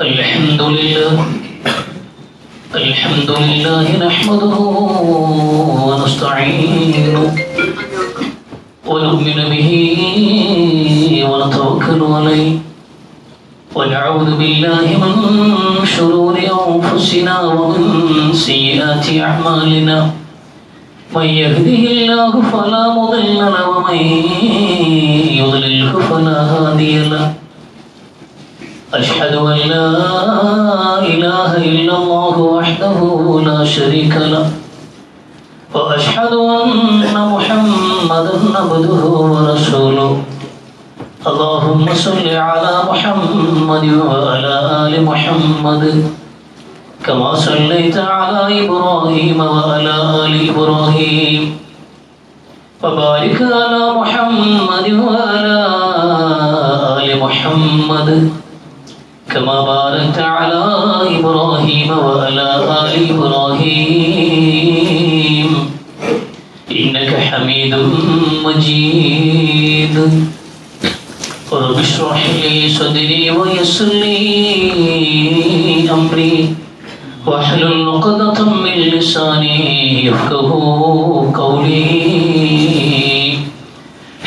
الحمد لله نحمده ونستعينه ونؤمن به ونتوكل عليه ونعوذ بالله من شرور أنفسنا ومن سيئات أعمالنا من يهده الله فلا مضل له ومن يضلله فلا هادي له أشهد أن لا إله إلا الله وحده لا شريك له وأشهد أن محمدا عبده ورسوله اللهم صل على محمد وعلى آل محمد كما صليت على إبراهيم وعلى آل إبراهيم وبارك على محمد وعلى آل محمد كما باركت على إبراهيم وعلى آل إبراهيم إنك حميد مجيد رب اشرح لي صدري ويسر لي أمري واحلل عقدة من لساني يفقهوا قولي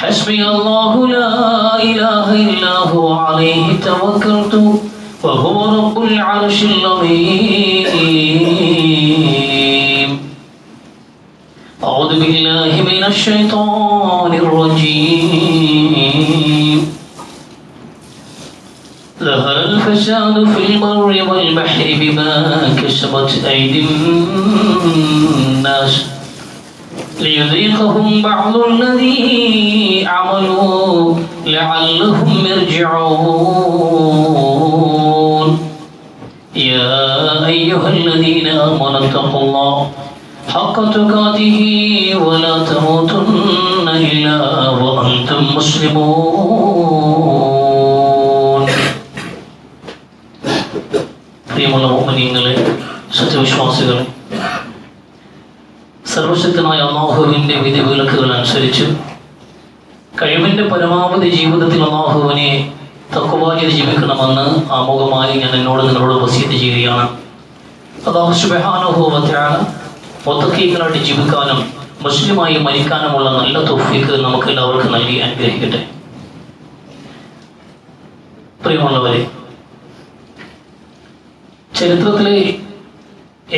حسبي الله لا إله إلا هو عليه توكلت وهو رب العرش العظيم أعوذ بالله من الشيطان الرجيم ظهر الفساد في البر والبحر بما كسبت أيدي الناس ليذيقهم بعض الذي عملوا لعلهم يرجعون يا أيها الذين آمنوا اتقوا الله حق تقاته ولا تموتن إلا وأنتم مسلمون പ്രിയമുള്ള മുഅ്മിനീങ്ങളെ, സത്യവിശ്വാസികളെ, സർവശക്തനായ അല്ലാഹുവിന്റെ വിധിവിലക്കുകൾ അനുസരിച്ച് കഴിവിന്റെ പരമാവധി ജീവിതത്തിൽ അല്ലാഹുവിനെ തഖ്വയിൽ ജീവിക്കണമെന്ന് ആമുഖമായി ഞാൻ നിങ്ങളോട് വസിയത്ത് ചെയ്യുകയാണ്. അല്ലാഹു സുബ്ഹാനഹു വ തആല മുത്തഖീകളായിട്ട് ജീവിക്കാനും മുസ്ലിമായി മരിക്കാനുമുള്ള നല്ല തൗഫീഖ് നമുക്ക് എല്ലാവർക്കും നൽകി അനുഗ്രഹിക്കട്ടെ. പ്രിയമുള്ളവരെ, ചരിത്രത്തിലെ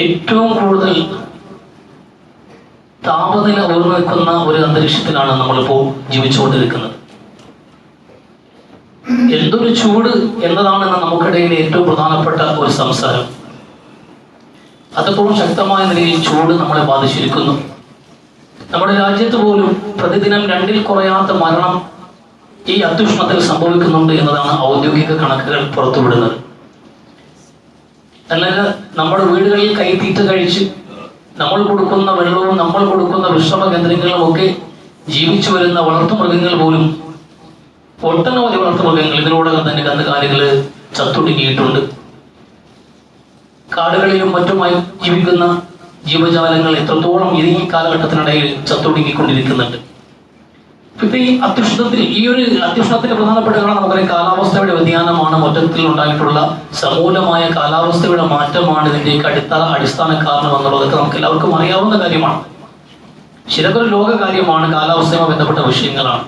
ഏറ്റവും കൂടുതൽ താപനില ഉയർന്നു നിൽക്കുന്ന ഒരു അന്തരീക്ഷത്തിലാണ് നമ്മളിപ്പോൾ ജീവിച്ചുകൊണ്ടിരിക്കുന്നത്. എന്തൊരു ചൂട് എന്നതാണെന്ന് നമുക്കിടയിൽ ഏറ്റവും പ്രധാനപ്പെട്ട ഒരു സംസാരം. അതപ്പോഴും ശക്തമായ നിലയിൽ ചൂട് നമ്മളെ ബാധിച്ചിരിക്കുന്നു. നമ്മുടെ രാജ്യത്ത് പോലും പ്രതിദിനം 2-ൽ കുറയാത്ത മരണം ഈ അത്യുഷ്ണത്തിൽ സംഭവിക്കുന്നുണ്ട് എന്നതാണ് ഔദ്യോഗിക കണക്കുകൾ പുറത്തുവിടുന്നത്. അല്ലാതെ നമ്മുടെ വീടുകളിൽ കൈത്തീറ്റ കഴിച്ച് നമ്മൾ കൊടുക്കുന്ന വെള്ളവും നമ്മൾ കൊടുക്കുന്ന വിശ്രമ കേന്ദ്രങ്ങളും ഒക്കെ ജീവിച്ചു വരുന്ന വളർത്തുമൃഗങ്ങൾ പോലും, ഒട്ടനവധി വളർത്തുമൃഗങ്ങൾ ഇതിനോടകം തന്നെ കന്നുകാലികൾ ചത്തൊടുങ്ങിയിട്ടുണ്ട്. കാടുകളിലും മറ്റുമായി ജീവിക്കുന്ന ജീവജാലങ്ങൾ എത്രത്തോളം ഈ കാലഘട്ടത്തിനിടയിൽ ചത്തൊടുങ്ങിക്കൊണ്ടിരിക്കുന്നുണ്ട്. ഇപ്പൊ ഈ ഒരു അത്യുഷ്ണത്തിന്റെ പ്രധാനപ്പെട്ട കാരണം നമുക്കറിയാം, കാലാവസ്ഥയുടെ വ്യതിയാനമാണ്. മൊത്തത്തിൽ ഉണ്ടായിട്ടുള്ള സമൂലമായ കാലാവസ്ഥയുടെ മാറ്റമാണ് ഇതിന്റെയൊക്കെ അടിസ്ഥാന കാരണം എന്നുള്ളതൊക്കെ നമുക്ക് എല്ലാവർക്കും അറിയാവുന്ന കാര്യമാണ്. ശരിക്കൊരു ലോക കാര്യമാണ്, കാലാവസ്ഥയുമായി ബന്ധപ്പെട്ട വിഷയങ്ങളാണ്.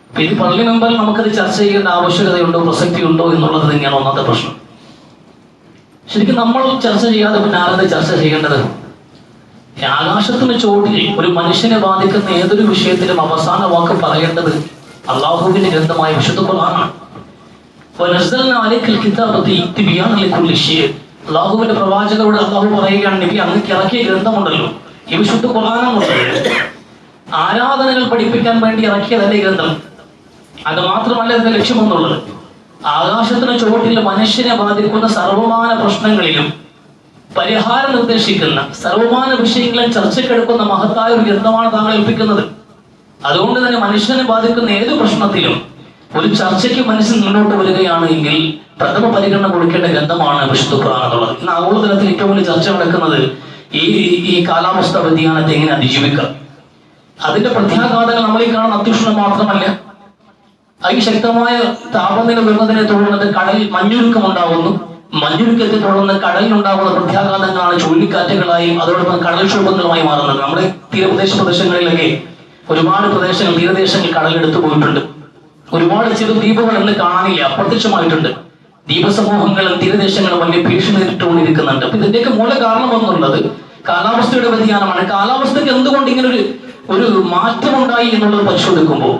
അപ്പൊ ഇത് പള്ളി മെമ്പറിൽ നമുക്കത് ചർച്ച ചെയ്യേണ്ട ആവശ്യകതയുണ്ടോ, പ്രസക്തിയുണ്ടോ എന്നുള്ളത് തന്നെയാണ് ഒന്നാമത്തെ പ്രശ്നം. ശരിക്കും നമ്മൾ ചർച്ച ചെയ്യാതെ പിന്നെ ആരത് ചർച്ച ചെയ്യേണ്ടത്? ആകാശത്തിന് ചോട്ടിൽ ഒരു മനുഷ്യനെ ബാധിക്കുന്ന ഏതൊരു വിഷയത്തിലും അവസാന വാക്ക് പറയേണ്ടത് അള്ളാഹുവിന്റെ ഗ്രന്ഥമായ വിശുദ്ധ ഖുർആനാണ്. അള്ളാഹുവിന്റെ പ്രവാചകരോട് അള്ളാഹു പറയുകയാണ്, നബി അങ്ങക്ക് ഇറക്കിയ ഗ്രന്ഥമുണ്ടല്ലോ, ഈ വിശുദ്ധ ഖുർആനാണുണ്ടല്ലോ. ആരാധനകൾ പഠിപ്പിക്കാൻ വേണ്ടി ഇറക്കിയതല്ലേ ഗ്രന്ഥം. അത് മാത്രമല്ല ഇതിന്റെ ലക്ഷ്യമെന്നുള്ളത്. ആകാശത്തിന് ചുവട്ടിൽ മനുഷ്യനെ ബാധിക്കുന്ന സർവമാന പ്രശ്നങ്ങളിലും പരിഹാരം നിർദ്ദേശിക്കുന്ന സർവമാന വിഷയങ്ങളും ചർച്ചയ്ക്കെടുക്കുന്ന മഹത്തായ ഒരു ഗ്രന്ഥമാണ് താങ്കൾ ഏൽപ്പിക്കുന്നത്. അതുകൊണ്ട് തന്നെ മനുഷ്യനെ ബാധിക്കുന്ന ഏത് പ്രശ്നത്തിലും ഒരു ചർച്ചയ്ക്ക് മനുഷ്യൻ മുന്നോട്ട് വരികയാണ് എങ്കിൽ പ്രഥമ പരിഗണന കൊടുക്കേണ്ട ഗ്രന്ഥമാണ് വിശുദ്ധ ഖുർആൻ എന്നുള്ളത്. ഇന്ന് ആഗോളതലത്തിൽ ഏറ്റവും വലിയ ചർച്ച നടക്കുന്നത് ഈ കാലാവസ്ഥ വ്യതിയാനത്തെ എങ്ങനെ അതിജീവിക്കാം. അതിന്റെ പ്രത്യാഘാതങ്ങൾ നമ്മളീ കാണുന്ന അത്യുഷ്ണം മാത്രമല്ല, അതിശക്തമായ താപനില വരുന്നതിനെ തുടർന്ന് കടലിൽ മഞ്ഞുരുക്കം ഉണ്ടാകുന്നു, മഞ്ഞുരുക്കത്തെ തുടർന്ന് കടലിനുണ്ടാകുന്ന പ്രത്യാഘാതങ്ങളാണ് ചുഴലിക്കാറ്റുകളായും അതോടൊപ്പം കടൽക്ഷോഭങ്ങളുമായി മാറുന്നത്. നമ്മുടെ പ്രദേശങ്ങളിലൊക്കെ ഒരുപാട് പ്രദേശങ്ങൾ, തീരദേശങ്ങൾ കടലെടുത്തു പോയിട്ടുണ്ട്. ഒരുപാട് ചെറു ദ്വീപുകൾ എന്ന് കാണാനില്ല, അപ്രത്യക്ഷമായിട്ടുണ്ട്. ദ്വീപസമൂഹങ്ങളും തീരദേശങ്ങളും വലിയ ഭീഷണി നേരിട്ടുകൊണ്ടിരിക്കുന്നുണ്ട്. അപ്പൊ ഇതിന്റെയൊക്കെ മൂല കാരണം എന്നുള്ളത് കാലാവസ്ഥയുടെ വ്യതിയാനമാണ്. കാലാവസ്ഥയ്ക്ക് എന്തുകൊണ്ട് ഇങ്ങനെ ഒരു മാറ്റമുണ്ടായി എന്നുള്ളത് പരിശോധിക്കുമ്പോൾ,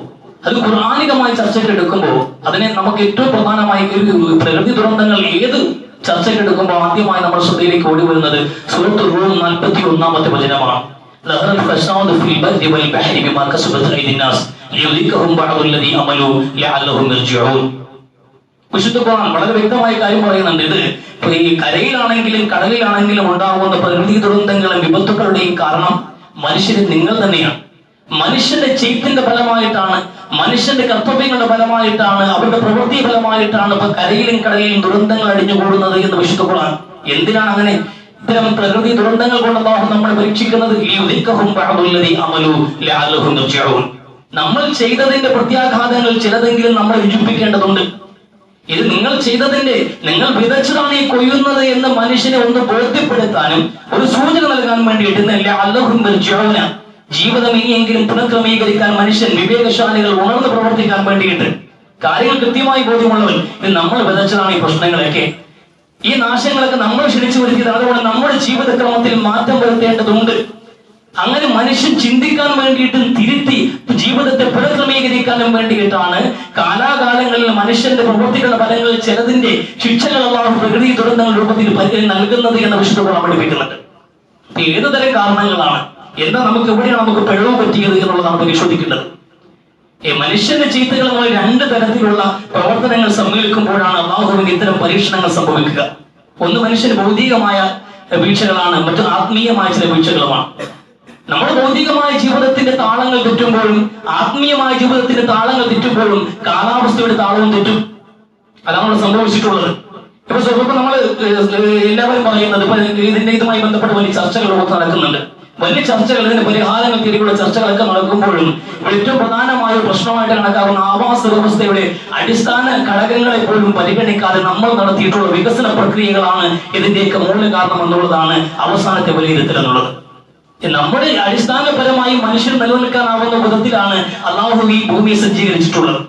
അത് ഖുർആനികമായി ചർച്ചയ്ക്ക് എടുക്കുമ്പോൾ, അതിനെ നമുക്ക് ഏറ്റവും പ്രധാനമായി ഒരു പ്രകൃതി ദുരന്തങ്ങൾ ഏത് ചർച്ചയ്ക്ക് എടുക്കുമ്പോൾ ആദ്യമായി നമ്മുടെ ശ്രദ്ധയിലേക്ക് ഓടി വരുന്നത് സൂറത്തുൽ റൂം 41-ാമത്തെ വചനമാണ്. വിശുദ്ധ ഖുർആൻ വളരെ വ്യക്തമായ കാര്യം പറയുന്നുണ്ട്. ഇത് ഈ കരയിലാണെങ്കിലും കടലിലാണെങ്കിലും ഉണ്ടാകുന്ന പ്രകൃതി ദുരന്തങ്ങളും വിപത്തുക്കളുടെയും കാരണം മനുഷ്യന് നിങ്ങൾ തന്നെയാണ്. മനുഷ്യന്റെ ചെയ്ത്തിന്റെ ഫലമായിട്ടാണ്, മനുഷ്യന്റെ കർത്തവ്യങ്ങളുടെ ഫലമായിട്ടാണ്, അവരുടെ പ്രവൃത്തി ഫലമായിട്ടാണ് ഇപ്പൊ കരയിലും കടലിലും ദുരന്തങ്ങൾ അടിഞ്ഞുകൂടുന്നത് എന്ന് വിശുദ്ധ ഖുർആൻ. എന്തിനാണ് അങ്ങനെ ഇത്തരം പ്രകൃതി ദുരന്തങ്ങൾ കൊണ്ട് അല്ലാഹു നമ്മളെ പരീക്ഷിക്കുന്നത്? നമ്മൾ ചെയ്തതിന്റെ പ്രത്യാഘാതങ്ങൾ ചിലതെങ്കിലും നമ്മളെ രുചിപ്പിക്കേണ്ടതുണ്ട്. ഇത് നിങ്ങൾ ചെയ്തതിന്റെ, നിങ്ങൾ വിതച്ചതാണ് ഈ കൊയ്യുന്നത് എന്ന് മനുഷ്യനെ ഒന്ന് ബോധ്യപ്പെടുത്താനും ഒരു സൂചന നൽകാൻ വേണ്ടിയിട്ട് ജീവിതം ഇനിയെങ്കിലും പുനഃക്രമീകരിക്കാൻ മനുഷ്യൻ വിവേകശാലികൾ ഉണർന്ന് പ്രവർത്തിക്കാൻ വേണ്ടിയിട്ട് കാര്യങ്ങൾ കൃത്യമായി ബോധ്യമുള്ളവർ ഇത് നമ്മൾ വിതച്ചതാണ് ഈ പ്രശ്നങ്ങളൊക്കെ, ഈ നാശങ്ങളൊക്കെ നമ്മൾ ക്ഷണിച്ചു വരുത്തിയതാണ്. അതുകൊണ്ട് നമ്മുടെ ജീവിതക്രമത്തിൽ മാറ്റം വരുത്തേണ്ടതുണ്ട്. അങ്ങനെ മനുഷ്യൻ ചിന്തിക്കാൻ വേണ്ടിയിട്ടും തിരുത്തി ജീവിതത്തെ പുനഃക്രമീകരിക്കാനും വേണ്ടിയിട്ടാണ് കാലാകാലങ്ങളിൽ മനുഷ്യന്റെ പ്രവൃത്തികളുടെ ഫലങ്ങളിൽ ചിലതിന്റെ ശിക്ഷകൾ അല്ലാഹു പ്രകൃതി ദുരന്തങ്ങൾ രൂപത്തിൽ നൽകുന്നത് എന്ന് വിശുദ്ധ ഖുർആൻ പഠിപ്പിക്കുന്നുണ്ട്. ഏതുതരം കാരണങ്ങളാണ്, എന്താ നമുക്ക് എവിടെയാണ് നമുക്ക് പിഴവ് പറ്റിയത് എന്നുള്ളതാണ് പരിശോധിക്കേണ്ടത്. മനുഷ്യന്റെ ചീത്തകളുമായി രണ്ട് തരത്തിലുള്ള പ്രവർത്തനങ്ങൾ സമ്മേളിക്കുമ്പോഴാണ് അല്ലാഹുവിന് ഇത്തരം പരീക്ഷണങ്ങൾ സംഭവിക്കുക. ഒന്ന് മനുഷ്യന് ഭൗതികമായ വീഴ്ചകളാണ്, മറ്റു ആത്മീയമായ ചില വീഴ്ചകളുമാണ്. നമ്മുടെ ഭൗതികമായ ജീവിതത്തിന്റെ താളങ്ങൾ തെറ്റുമ്പോഴും ആത്മീയമായ ജീവിതത്തിന്റെ താളങ്ങൾ തെറ്റുമ്പോഴും കാലാവസ്ഥയുടെ താളവും തെറ്റും. അതാണ് നമ്മൾ സംഭവിച്ചിട്ടുള്ളത്. ഇപ്പൊ സ്വന്തം നമ്മൾ എല്ലാവരും പറയുന്നത് ഇപ്പൊ ഇതുമായി ബന്ധപ്പെട്ട് വലിയ ചർച്ചകൾ നടക്കുന്നുണ്ട്. വലിയ ചർച്ചകൾ, ഇതിന്റെ പരിഹാരങ്ങൾ തിരികുള്ള ചർച്ചകളൊക്കെ നടക്കുമ്പോഴും ഏറ്റവും പ്രധാനമായ പ്രശ്നമായിട്ട് കണക്കാവുന്ന ആവാസ വ്യവസ്ഥയുടെ അടിസ്ഥാന ഘടകങ്ങളെ പോലും പരിഗണിക്കാതെ നമ്മൾ നടത്തിയിട്ടുള്ള വികസന പ്രക്രിയകളാണ് ഇതിന്റെയൊക്കെ മൂല കാരണം എന്നുള്ളതാണ് അവസാനത്തെ വിലയിരുത്തൽ എന്നുള്ളത്. നമ്മുടെ അടിസ്ഥാനപരമായി മനുഷ്യൻ നിലനിൽക്കാനാവുന്ന വിധത്തിലാണ് അല്ലാഹു ഈ ഭൂമിയെ സജ്ജീകരിച്ചിട്ടുള്ളത്.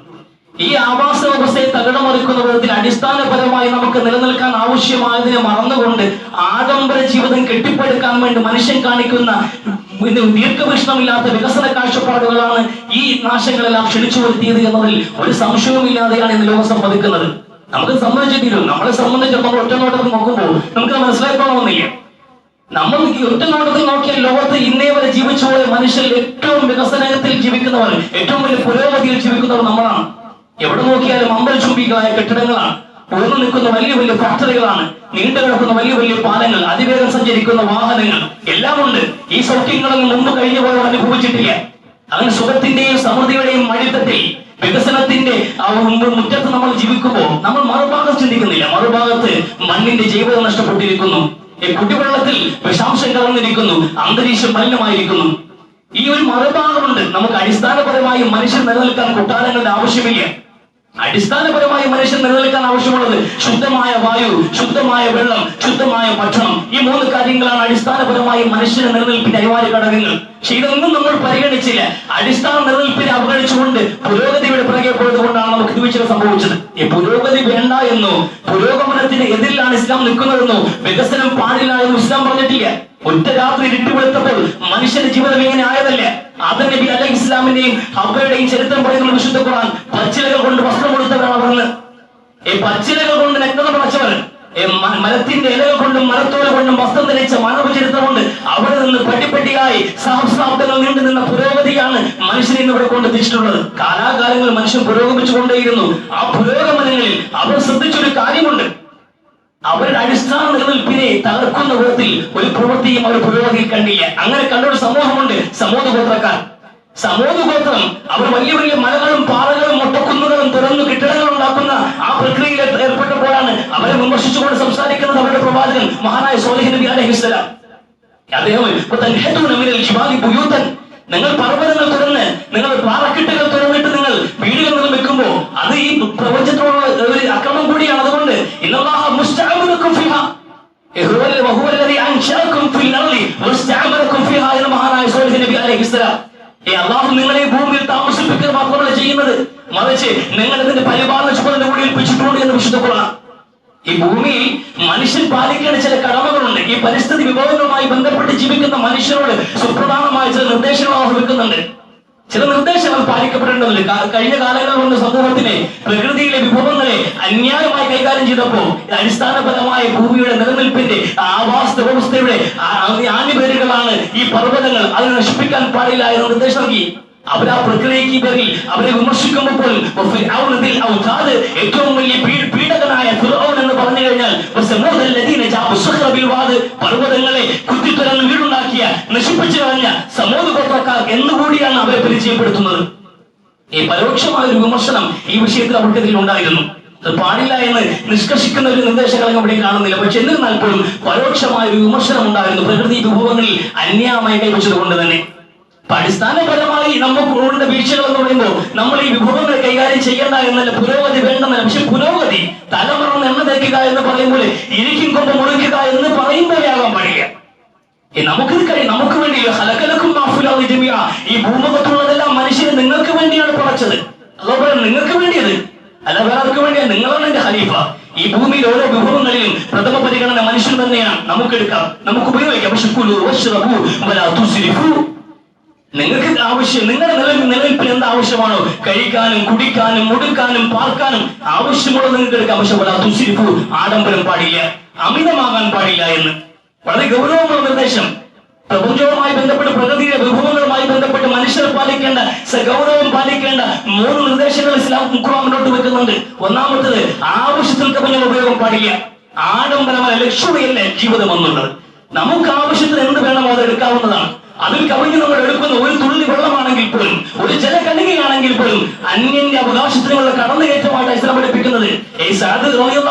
ഈ ആവാസ വ്യവസ്ഥയെ തകിടം മറിക്കുന്ന വിധത്തിൽ അടിസ്ഥാനപരമായി നമുക്ക് നിലനിൽക്കാൻ ആവശ്യമായതിനെ മറന്നുകൊണ്ട് ആഡംബര ജീവിതം കെട്ടിപ്പടുക്കാൻ വേണ്ടി മനുഷ്യൻ കാണിക്കുന്ന ദീർഘവീക്ഷണമില്ലാത്ത വികസന കാഴ്ചപ്പാടുകളാണ് ഈ നാശങ്ങളെല്ലാം ക്ഷണിച്ചു വരുത്തിയത് എന്നതിൽ ഒരു സംശയവുമില്ലാതെയാണ് ഇന്ന് ലോകം സംഭവിക്കുന്നത്. നമുക്ക് സംബന്ധിച്ചിട്ടില്ല, നമ്മളെ സംബന്ധിച്ചിടത്തോളം നമ്മൾ ഒറ്റ നോട്ടത്തിൽ നോക്കുമ്പോൾ നമുക്ക് മനസ്സിലാക്കണമെന്നില്ല. നമ്മൾ ഒറ്റ നോട്ടത്തിൽ നോക്കിയാൽ ലോകത്ത് ഇന്നേ വരെ ജീവിച്ചുപോയ മനുഷ്യരിൽ ഏറ്റവും വികസനത്തിൽ ജീവിക്കുന്നവർ, ഏറ്റവും വലിയ പുരോഗതിയിൽ ജീവിക്കുന്നവർ നമ്മളാണ്. എവിടെ നോക്കിയാലും അമ്പലചുംബികളായ കെട്ടിടങ്ങളാണ്, ഉയർന്നു നിൽക്കുന്ന വലിയ വലിയ ഫാക്ടറികളാണ്, നീണ്ടു കിടക്കുന്ന വലിയ വലിയ പാലങ്ങൾ, അതിവേഗം സഞ്ചരിക്കുന്ന വാഹനങ്ങൾ എല്ലാം ഉണ്ട്. ഈ സൗഖ്യങ്ങളൊന്നും മുമ്പ് കഴിഞ്ഞു പോയവർ അനുഭവിച്ചിട്ടില്ല. അങ്ങനെ സുഖത്തിന്റെയും സമൃദ്ധിയുടെയും മടിത്തട്ടിൽ വികസനത്തിന്റെ മുറ്റത്ത് നമ്മൾ ജീവിക്കുമ്പോൾ നമ്മൾ മറുഭാഗം ചിന്തിക്കുന്നില്ല. മറുഭാഗത്ത് മണ്ണിന്റെ ജൈവത നഷ്ടപ്പെട്ടിരിക്കുന്നു, കുടിവെള്ളത്തിൽ വിഷാംശം കലർന്നിരിക്കുന്നു, അന്തരീക്ഷം മലിനമായിരിക്കുന്നു. ഈ ഒരു മറുഭാഗമുണ്ട്. നമുക്ക് അടിസ്ഥാനപരമായി മനുഷ്യൻ നിലനിൽക്കാൻ കൊട്ടാരങ്ങളുടെ ആവശ്യമില്ല. അടിസ്ഥാനപരമായി മനുഷ്യൻ നിലനിൽക്കാൻ ആവശ്യമുള്ളത് ശുദ്ധമായ വായു, ശുദ്ധമായ വെള്ളം, ശുദ്ധമായ ഭക്ഷണം. ഈ മൂന്ന് കാര്യങ്ങളാണ് അടിസ്ഥാനപരമായി മനുഷ്യന്റെ നിലനിൽപ്പിന്റെ അനിവാര്യ ഘടകങ്ങൾ. പക്ഷെ ഇതൊന്നും നമ്മൾ പരിഗണിച്ചില്ല. അടിസ്ഥാന നിലനിൽപ്പിനെ അവഗണിച്ചുകൊണ്ട് പുരോഗതിയുടെ പിറകെ പോയതുകൊണ്ടാണ് നമുക്ക് വീഴ്ച സംഭവിച്ചത്. ഈ പുരോഗതി വേണ്ട എന്നോ പുരോഗമനത്തിന് എതിരിലാണ് ഇസ്ലാം നിൽക്കുന്നതെന്നോ വികസനം പാടില്ല എന്ന് ഇസ്ലാം പറഞ്ഞിട്ടില്ല. ഒറ്റ രാത്രി ഇരുട്ടുവെളുത്തപ്പോൾ മനുഷ്യന്റെ ജീവിതം ഇങ്ങനെ ആയതല്ല. ആദം നബി അലൈഹി ഇസ്ലാമിന്റെയും ഹവ്വയുടെയും ചരിത്രം പറയുന്ന വിശുദ്ധ ഖുർആൻ പച്ചിലകൾ കൊണ്ട് വസ്ത്രം കൊടുത്തവരാണ് അവരെന്ന്. പച്ചിലകൾ കൊണ്ട് നഗ്നത പടച്ചവർ, മരത്തിന്റെ ഇലകൾ കൊണ്ടും മരത്തോല കൊണ്ടും വസ്ത്രം ധരിച്ച മാനവ ചരിത്രമുണ്ട്. അവിടെ നിന്ന് പടിപ്പടിയായി സഹസ്രാബ്ദങ്ങൾ നീണ്ടു നിന്ന പുരോഗതിയാണ് മനുഷ്യനെ ഇന്ന് ഇവിടെ കൊണ്ടെത്തിച്ചിട്ടുള്ളത്. കാലാകാലങ്ങളിൽ മനുഷ്യൻ പുരോഗമിച്ചുകൊണ്ടേയിരുന്നു. ആ പുരോഗമനങ്ങളിൽ അവർ ശ്രദ്ധിച്ചൊരു കാര്യമുണ്ട്. അവരുടെ അടിസ്ഥാന നിലനിൽപ്പിനെ തകർക്കുന്ന വിധത്തിൽ ഒരു പ്രവൃത്തിയും അവർ പുരോഗതിയിൽ കണ്ടില്ല. അങ്ങനെ കണ്ടൊരു സമൂഹമുണ്ട്, സമൂത് ഗോത്രക്കാർ. സമൂത് ഗോത്രം അവർ വലിയ വലിയ മലകളും പാറകളും മൊട്ടക്കുന്നുകളും തുറന്നു കെട്ടിടങ്ങൾ ഉണ്ടാക്കുന്ന ആ പ്രക്രിയയിൽ ഏർപ്പെട്ടപ്പോഴാണ് അവരെ വിമർശിച്ചുകൊണ്ട് സംസാരിക്കുന്നത് അവരുടെ പ്രവാചകൻ മഹാനായ സോലിഹ് നബി അലൈഹിസ്സലാം. അദ്ദേഹം നിങ്ങൾ പർവ്വതങ്ങൾ തുറന്ന്, നിങ്ങൾ പാറക്കെട്ടുകൾ തുറന്നിട്ട് നിങ്ങൾ വീടുകൾ നിർമ്മിക്കുമ്പോൾ അത് ഈ പ്രപഞ്ചത്തോടുള്ള ഒരു അക്രമം കൂടിയാണ്. അതുകൊണ്ട് അള്ളാഹു നിങ്ങളെ ഭൂമിയിൽ താമസിപ്പിക്കുക മാത്രമല്ല ചെയ്യുന്നത്, മറിച്ച് നിങ്ങൾ ഇതിന്റെ പരിപാലന ചുമതല കൂടി ഏൽപ്പിച്ചിട്ടുണ്ട് എന്ന് വിശുദ്ധ ഖുർആൻ. ഈ ഭൂമിയിൽ മനുഷ്യൻ പാലിക്കേണ്ട ചില കടമകളുണ്ട്. ഈ പരിസ്ഥിതി വിഭവങ്ങളുമായി ബന്ധപ്പെട്ട് ജീവിക്കുന്ന മനുഷ്യരോട് സുപ്രധാനമായ ചില നിർദ്ദേശങ്ങൾ അള്ളാഹു വെക്കുന്നുണ്ട്. ചില നിർദ്ദേശങ്ങൾ പാലിക്കപ്പെടേണ്ടതുണ്ട്. കഴിഞ്ഞ കാലങ്ങളിൽ കൊണ്ട് സമൂഹത്തിലെ പ്രകൃതിയിലെ വിഭവങ്ങളെ അന്യായമായി കൈകാര്യം ചെയ്തപ്പോൾ അടിസ്ഥാനപരമായ ഭൂമിയുടെ നിലനിൽപ്പിന്റെ ആവാസ വ്യവസ്ഥയുടെ ആണിപേരുകളാണ് ഈ പർവ്വതങ്ങൾ. അതിനെ നശിപ്പിക്കാൻ പാടില്ല എന്ന നിർദ്ദേശം നൽകി. അവരാ പ്രക്രിയക്ക് പേരിൽ അവരെ വിമർശിക്കുമ്പോൾ ഏറ്റവും വലിയ പീഡകനായ ഫിർഔൻ എന്ന് പറഞ്ഞു കഴിഞ്ഞാൽ പർവ്വതങ്ങളെ കുത്തിത്തുരന്ന് വീടുണ്ടാക്കിയ നശിപ്പിച്ചു കളഞ്ഞ സമൂഹ ഗോത്രക്കാർ എന്നുകൂടിയാണ് അവരെ പരിചയപ്പെടുത്തുന്നത്. ഈ പരോക്ഷമായ ഒരു വിമർശനം ഈ വിഷയത്തിൽ അവർക്കെതിരെ ഉണ്ടായിരുന്നു. അത് പാടില്ല എന്ന് നിഷ്കർഷിക്കുന്ന ഒരു നിർദ്ദേശങ്ങൾ അവിടെ കാണുന്നില്ല. പക്ഷെ എന്നിരുന്നാൽ പോലും പരോക്ഷമായ ഒരു വിമർശനം ഉണ്ടായിരുന്നു പ്രകൃതി വിഭവങ്ങളിൽ അന്യായമായി കൈവച്ചത് കൊണ്ട് തന്നെ. അടിസ്ഥാനപരമായി നമുക്ക് വീഴ്ചകൾ എന്ന് പറയുമ്പോൾ നമ്മൾ ഈ വിഭവങ്ങൾ കൈകാര്യം ചെയ്യേണ്ട എന്നല്ല, പുരോഗതി വേണ്ടെന്നല്ല. പക്ഷെ പുരോഗതി തലമുറന്ന് എണ്ണ തേക്കുക എന്ന് പറയുമ്പോൾ ഇരിക്കും കൊണ്ട് മുറിക്കുക എന്ന് പറയുമ്പോഴേ ആകാൻ പാടില്ല. നമുക്കിത് കഴിയും. നമുക്ക് വേണ്ടി ഹലക്കലക്കും ഈ ഭൂമുഖത്തുള്ളതെല്ലാം മനുഷ്യന് നിങ്ങൾക്ക് വേണ്ടിയാണ് പടച്ചത്. അതോടെ നിങ്ങൾക്ക് വേണ്ടിയത് അല്ല, വേറെർക്ക് വേണ്ടിയാണ്. നിങ്ങളാണ് എന്റെ ഖലീഫ. ഈ ഭൂമിയിൽ ഓരോ വിഭവങ്ങളിലും പ്രഥമ പരിഗണന മനുഷ്യൻ തന്നെയാണ്. നമുക്കെടുക്കാം, നമുക്ക് ഉപയോഗിക്കാം. പക്ഷെ നിങ്ങൾക്ക് ആവശ്യം, നിങ്ങളുടെ നിലനിൽപ്പിന് എന്ത് ആവശ്യമാണോ, കഴിക്കാനും കുടിക്കാനും മുടുക്കാനും പാർക്കാനും ആവശ്യമുള്ളത് നിങ്ങൾക്ക് എടുക്കാം. പക്ഷെ ആഡംബരം പാടില്ല, അമിതമാകാൻ പാടില്ല എന്ന് വളരെ ഗൗരവമുള്ള നിർദ്ദേശം. പ്രപഞ്ചവുമായി ബന്ധപ്പെട്ട് പ്രകൃതിയുടെ വിഭവങ്ങളുമായി ബന്ധപ്പെട്ട് മനുഷ്യർ പാലിക്കേണ്ട ഗൗരവം പാലിക്കേണ്ട 3 നിർദ്ദേശങ്ങൾ ഇസ്ലാം ഖുർആൻ മുന്നോട്ട് വെക്കുന്നുണ്ട്. ഒന്നാമത്തത്, ആവശ്യത്തിൽ കവിഞ്ഞ ഉപയോഗം പാടില്ല. ആഡംബരമായ ലക്ഷ്മിയല്ലേ ജീവിതം എന്നുള്ളത്. നമുക്ക് ആവശ്യത്തിന് എന്ത് വേണമോ അത് എടുക്കാവുന്നതാണ്. അതിൽ കവിഞ്ഞ് നമ്മൾ എടുക്കുന്ന ഒരു തുള്ളി വെള്ളമാണെങ്കിൽ പോലും, ഒരു ജലകണികയാണെങ്കിൽ പോലും അന്യന്റെ അവകാശത്തിനുള്ള കടന്നുകയറ്റമായിട്ട് ഇസ്ലാം പഠിപ്പിക്കുന്നത്.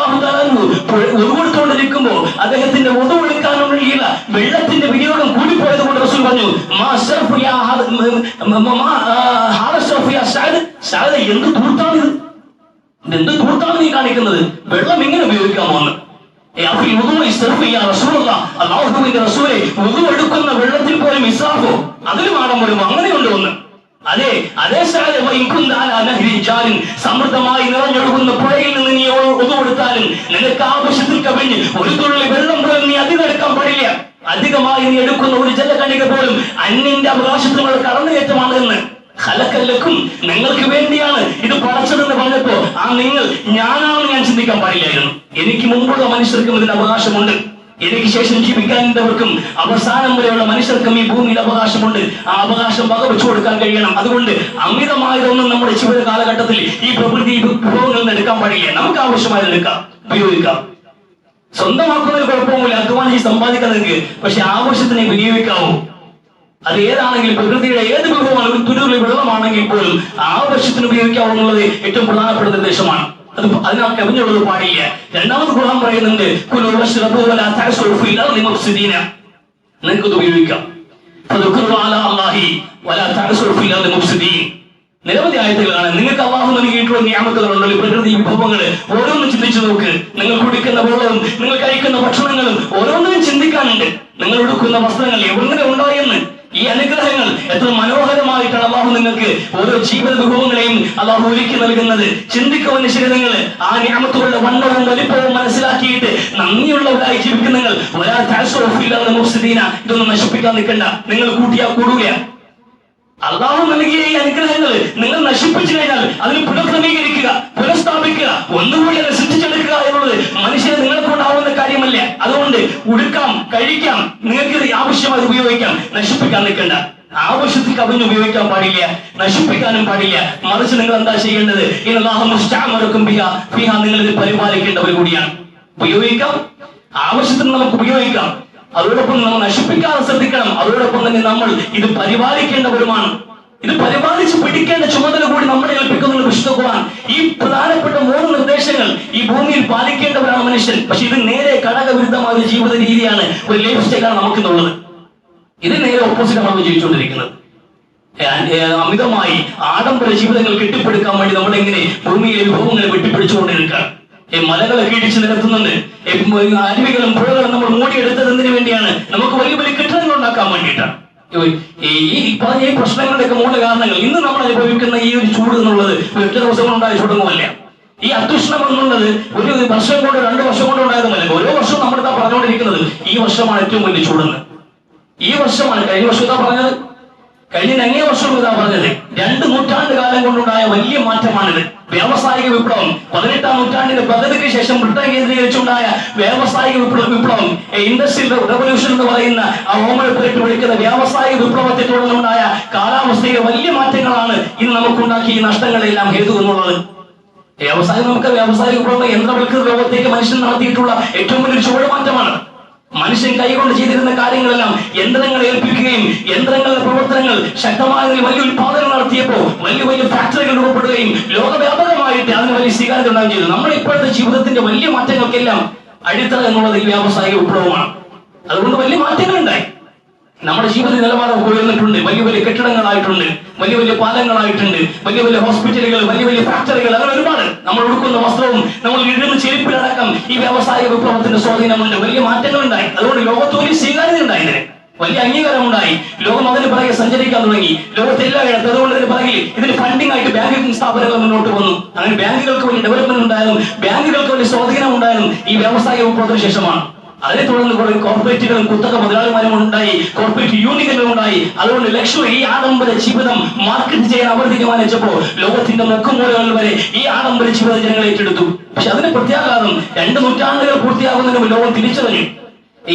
ഒതുവെടുത്തുകൊണ്ടിരിക്കുമ്പോ അദ്ദേഹത്തിന്റെ ഒതുവെടുക്കാനും കഴിയില്ല, വെള്ളത്തിന്റെ വിനിയോഗം കൂടിപ്പോയത് കൊണ്ട് റസൂൽ പറഞ്ഞു, എന്ത് ധൂർത്താണിത്, എന്ത് ധൂർത്താണ് നീ കാണിക്കുന്നത്, വെള്ളം എങ്ങനെ ഉപയോഗിക്കാമോ എന്ന്. എടുക്കുന്ന വെള്ളത്തിൽ പോലും ഇസ്രാഫോ, അതിലും ആഡംബരമോ അങ്ങനെയുണ്ട് ഒന്ന്. അതേ സമൃദ്ധമായി നിറഞ്ഞൊഴുകുന്ന പുഴയിൽ നിന്ന് നീ ഒതുവെടുത്താലും നിനക്ക് ആവശ്യത്തിൽ കവിഞ്ഞ് ഒരു തുള്ളി വെള്ളം പോലും നീ അധികം എടുക്കാൻ പാടില്ല. അധികമായി നീ എടുക്കുന്ന ഒരു ജലകണിക പോലും അന്യന്റെ അവകാശത്തിനുള്ള കടന്നുകയറ്റമാണ് എന്ന്. ഖലഖലക്കും, നിങ്ങൾക്ക് വേണ്ടിയാണ് ഇത് പടച്ചതെന്ന് പറഞ്ഞപ്പോ ആ നിങ്ങൾ ഞാനാണെന്ന് ഞാൻ ചിന്തിക്കാൻ പാടില്ലായിരുന്നു. എനിക്ക് മുമ്പുള്ള മനുഷ്യർക്കും ഇതിന് അവകാശമുണ്ട്, എനിക്ക് ശേഷം ജീവിക്കാനുള്ളവർക്കും അവസാനം വരെയുള്ള മനുഷ്യർക്കും ഈ ഭൂമിയിൽ അവകാശമുണ്ട്. ആ അവകാശം വകവെച്ചു കൊടുക്കാൻ കഴിയണം. അതുകൊണ്ട് അമിതമായതൊന്നും നമ്മുടെ ജീവിത കാലഘട്ടത്തിൽ ഈ പ്രകൃതി വിഭവങ്ങളിൽ നിന്ന് എടുക്കാൻ പാടില്ല. നമുക്ക് ആവശ്യമായത് എടുക്കാം, ഉപയോഗിക്കാം. സ്വന്തമാക്കുന്നതിൽ കുഴപ്പമില്ല, അധ്വാനിച്ച് സമ്പാദിക്കാൻ നിങ്ങൾക്ക്. പക്ഷെ ആവശ്യത്തിന് വിനിയോഗിക്കാവൂ. അത് ഏതാണെങ്കിലും പ്രകൃതിയുടെ ഏത് വിഭവമാണ്, തുരുളി വെള്ളമാണെങ്കിൽ പോലും ആവശ്യത്തിന് ഉപയോഗിക്കാവുന്നത് ഏറ്റവും പ്രധാനപ്പെട്ട നിർദ്ദേശമാണ്. അത് അതിനാ കവിഞ്ഞുള്ളത് പാടില്ല. രണ്ടാമത് ഖുർആൻ പറയുന്നുണ്ട്, നിങ്ങൾക്കത് ഉപയോഗിക്കാം. നിരവധി ആയത്തുകളാണ്. നിങ്ങൾക്ക് അല്ലാഹു നൽകിയിട്ടുള്ള നിഅമത്തുകളുണ്ടല്ലോ, പ്രകൃതി വിഭവങ്ങൾ ഓരോന്നും ചിന്തിച്ചു നോക്ക്. നിങ്ങൾ കുടിക്കുന്ന വെള്ളവും നിങ്ങൾ കഴിക്കുന്ന ഭക്ഷണങ്ങളും ഓരോന്നിനും ചിന്തിക്കാനുണ്ട്. നിങ്ങൾ ഉടുക്കുന്ന വസ്ത്രങ്ങൾ എവിടെ ഉണ്ടായെന്ന്. ഈ അനുഗ്രഹങ്ങൾ എത്ര മനോഹരമായിട്ടാണ് അല്ലാഹു നിങ്ങൾക്ക് ഓരോ ജീവിത വിഭവങ്ങളെയും അല്ലാഹു ഒരുക്കി നൽകുന്നത്. ചിന്തിക്കുവാൻ ശരീരങ്ങൾ ആ നിഅമത്തുകളുടെ വണ്ണവും വലിപ്പവും മനസ്സിലാക്കിയിട്ട് നന്ദിയുള്ളവരായി ജീവിക്കുന്ന നിങ്ങൾ ഇതൊന്നും നശിപ്പിക്കാൻ നിൽക്കണ്ട. നിങ്ങൾ കൂട്ടിയാ കൂടൂല. അല്ലാഹു നൽകിയ ഈ അനുഗ്രഹങ്ങൾ നിങ്ങൾ നശിപ്പിച്ചു കഴിഞ്ഞാൽ അതിന് പുനഃക്രമീകരിക്കുക, പുനഃസ്ഥാപിക്കുക, ഒന്നുകൂടി അത് സൃഷ്ടിച്ചെടുക്കുക എന്നുള്ളത് മനുഷ്യനെ നിങ്ങളെ കൊണ്ടാവുന്ന കാര്യമല്ല. അതുകൊണ്ട് ഉടുക്കാം, കഴിക്കാം, നിങ്ങൾക്ക് ആവശ്യമായി ഉപയോഗിക്കാം, നശിപ്പിക്കാൻ നിൽക്കണ്ട. ആവശ്യത്തിൽ കവിഞ്ഞ് ഉപയോഗിക്കാൻ പാടില്ല, നശിപ്പിക്കാനും പാടില്ല. മറിച്ച് നിങ്ങൾ എന്താ ചെയ്യേണ്ടത്, നിങ്ങൾ ഇത് പരിപാലിക്കേണ്ടവർ കൂടിയാണ്. ഉപയോഗിക്കാം, ആവശ്യത്തിന് നമുക്ക് ഉപയോഗിക്കാം, അതോടൊപ്പം നമ്മൾ നശിപ്പിക്കാതെ ശ്രദ്ധിക്കണം. അതോടൊപ്പം തന്നെ നമ്മൾ ഇത് പരിപാലിക്കേണ്ടവരുമാണ്. ഇത് പരിപാലിച്ച് പിടിക്കേണ്ട ചുമതല കൂടി നമ്മളെ ഏൽപ്പിക്കുന്ന വിശുദ്ധ ഖുർആൻ. ഈ പ്രധാനപ്പെട്ട 3 നിർദ്ദേശങ്ങൾ ഈ ഭൂമിയിൽ പാലിക്കേണ്ടവരാണ് മനുഷ്യൻ. പക്ഷെ ഇത് നേരെ ഘടകവിരുദ്ധമായ ഒരു ജീവിത രീതിയാണ്, ഒരു ലൈഫ് സ്റ്റൈലാണ് നമുക്കുള്ളത്. ഇത് നേരെ ഓപ്പോസിറ്റ് നമ്മൾ ജീവിച്ചുകൊണ്ടിരിക്കുന്നത്. അമിതമായി ആഡംബര ജീവിതങ്ങൾ കെട്ടിപ്പടുക്കാൻ വേണ്ടി നമ്മളെങ്ങനെ ഭൂമിയിലെ വിഭവങ്ങളെ വെട്ടിപ്പിടിച്ചുകൊണ്ടിരിക്കുക. മലകളൊക്കെ ഇടിച്ചു നിരത്തുന്നുണ്ട്. അരുവികളും പുഴകളും നമ്മൾ മൂടിയെടുത്തത് എന്തിനു വേണ്ടിയാണ്? നമുക്ക് വലിയ വലിയ കെട്ടിടങ്ങൾ ഉണ്ടാക്കാൻ വേണ്ടിയിട്ടാണ്. ഈ പറഞ്ഞ ഈ പ്രശ്നങ്ങളുടെയൊക്കെ മൂല കാരണങ്ങൾ ഇന്ന് നമ്മൾ അനുഭവിക്കുന്ന ഈ ഒരു ചൂട് എന്നുള്ളത് 8 ദിവസം കൊണ്ടുണ്ടായ ചൂടൊന്നുമല്ല. ഈ അത്യുഷ്ണം എന്നുള്ളത് ഒരു വർഷം കൊണ്ട് 2 വർഷം കൊണ്ട് ഉണ്ടായതുമല്ല. ഓരോ വർഷവും നമ്മളിതാ പറഞ്ഞുകൊണ്ടിരിക്കുന്നത് ഈ വർഷമാണ് ഏറ്റവും വലിയ ചൂടെന്ന്. ഈ വർഷമാണ്. കഴിഞ്ഞ വർഷം ഇതാ പറഞ്ഞത്, കഴിഞ്ഞ അങ്ങേ വർഷം ഇതാ പറഞ്ഞത്. 2 നൂറ്റാണ്ട് കാലം കൊണ്ടുണ്ടായ വലിയ മാറ്റമാണിത്. വ്യാവസായിക വിപ്ലവം 18ാം നൂറ്റാണ്ടിന്റെ പകുതിക്ക് ശേഷം ബ്രിട്ടൻ കേന്ദ്രീകരിച്ചുണ്ടായ വ്യാവസായിക വിപ്ലവം, ഇൻഡസ്ട്രിയൽ റവല്യൂഷൻ എന്ന് പറയുന്ന ആ ഓമനപ്പേറ്റ് വിളിക്കുന്ന വ്യാവസായിക വിപ്ലവത്തെ തുടർന്നുണ്ടായ കാലാവസ്ഥയിലെ വലിയ മാറ്റങ്ങളാണ് ഇന്ന് നമുക്കുണ്ടാക്കി ഈ നഷ്ടങ്ങളെല്ലാം ഹേതു എന്നുള്ളത്. വ്യാവസായിക വിപ്ലവം യന്ത്രവൽകൃത ലോകത്തേക്ക് മനുഷ്യൻ നടത്തിയിട്ടുള്ള ഏറ്റവും വലിയൊരു ചുവടുമാറ്റമാണ്. മനുഷ്യൻ കൈകൊണ്ട് ചെയ്തിരുന്ന കാര്യങ്ങളെല്ലാം യന്ത്രങ്ങളെ ഏൽപ്പിക്കുകയും യന്ത്രങ്ങളുടെ പ്രവർത്തനങ്ങൾ ശക്തമായ വലിയ ഉത്പാദനം നടത്തിയപ്പോൾ വലിയ വലിയ ഫാക്ടറികൾ രൂപപ്പെടുകയും ലോകവ്യാപകമായിട്ട് അതിന് വലിയ സ്വീകാര്യത ഉണ്ടാകുകയും ചെയ്തു. നമ്മുടെ ഇപ്പോഴത്തെ ജീവിതത്തിന്റെ വലിയ മാറ്റങ്ങൾക്കെല്ലാം അടിത്തറ എന്നുള്ളത് ഈ വ്യാവസായിക വിപ്ലവമാണ്. അതുകൊണ്ട് വലിയ മാറ്റങ്ങൾ ഉണ്ടായി. നമ്മുടെ ജീവിത നിലവാരം ഉയർന്നിട്ടുണ്ട്. വലിയ വലിയ കെട്ടിടങ്ങളായിട്ടുണ്ട്, വലിയ വലിയ പാലങ്ങളായിട്ടുണ്ട്, വലിയ വലിയ ഹോസ്പിറ്റലുകൾ, വലിയ വലിയ ഫാക്ടറികൾ, അങ്ങനെ ഒരുപാട്. നമ്മൾ ഉടുക്കുന്ന വസ്ത്രവും നമ്മൾ ഇടുന്ന ചെരുപ്പിലടക്കം ഈ വ്യാവസായിക വിപ്ലവത്തിന്റെ സ്വാധീനമുണ്ട്. വലിയ മാറ്റങ്ങൾ ഉണ്ടായി. അതുകൊണ്ട് ലോകത്ത് വലിയ സ്വീകാര്യത ഉണ്ടായി, ഇതിന് വലിയ അംഗീകാരം ഉണ്ടായി. ലോകം അതിന് പിറകെ സഞ്ചരിക്കാൻ തുടങ്ങി. ലോകത്തെ എല്ലായിടത്തും. അതുകൊണ്ട് ഇതിന് പിറകിൽ ഇതിന് ഫണ്ടിങ് ആയിട്ട് ബാങ്കിംഗ് സ്ഥാപനങ്ങൾ മുന്നോട്ട് വന്നു. അങ്ങനെ ബാങ്കുകൾക്ക് വലിയ ഡെവലപ്മെന്റ് ഉണ്ടായതും ബാങ്കുകൾക്ക് വലിയ സ്വാധീനം ഉണ്ടായതും ഈ വ്യാവസായിക വിപ്ലവത്തിന് ശേഷമാണ്. അതിനെ തുടർന്ന് കുറെ കോർപ്പറേറ്റുകളും കുത്തക മുതലാളിമാരും ഉണ്ടായി, കോർപ്പറേറ്റ് യൂണിയനുകളും ഉണ്ടായി. അതുകൊണ്ട് ലക്ഷറി ഈ ആഡംബര ജീവിതം മാർക്കറ്റ് ചെയ്യാൻ അവർ തീരുമാനിച്ചപ്പോൾ ലോകത്തിന്റെ മുക്കുമൂലകൾ വരെ ഈ ആഡംബര ജീവിതം ജനങ്ങൾ ഏറ്റെടുത്തു. പക്ഷെ അതിന് പ്രത്യാഘാതം 2 നൂറ്റാണ്ടുകൾ പൂർത്തിയാകുന്നതിന് ലോകം തിരിച്ചറിഞ്ഞു.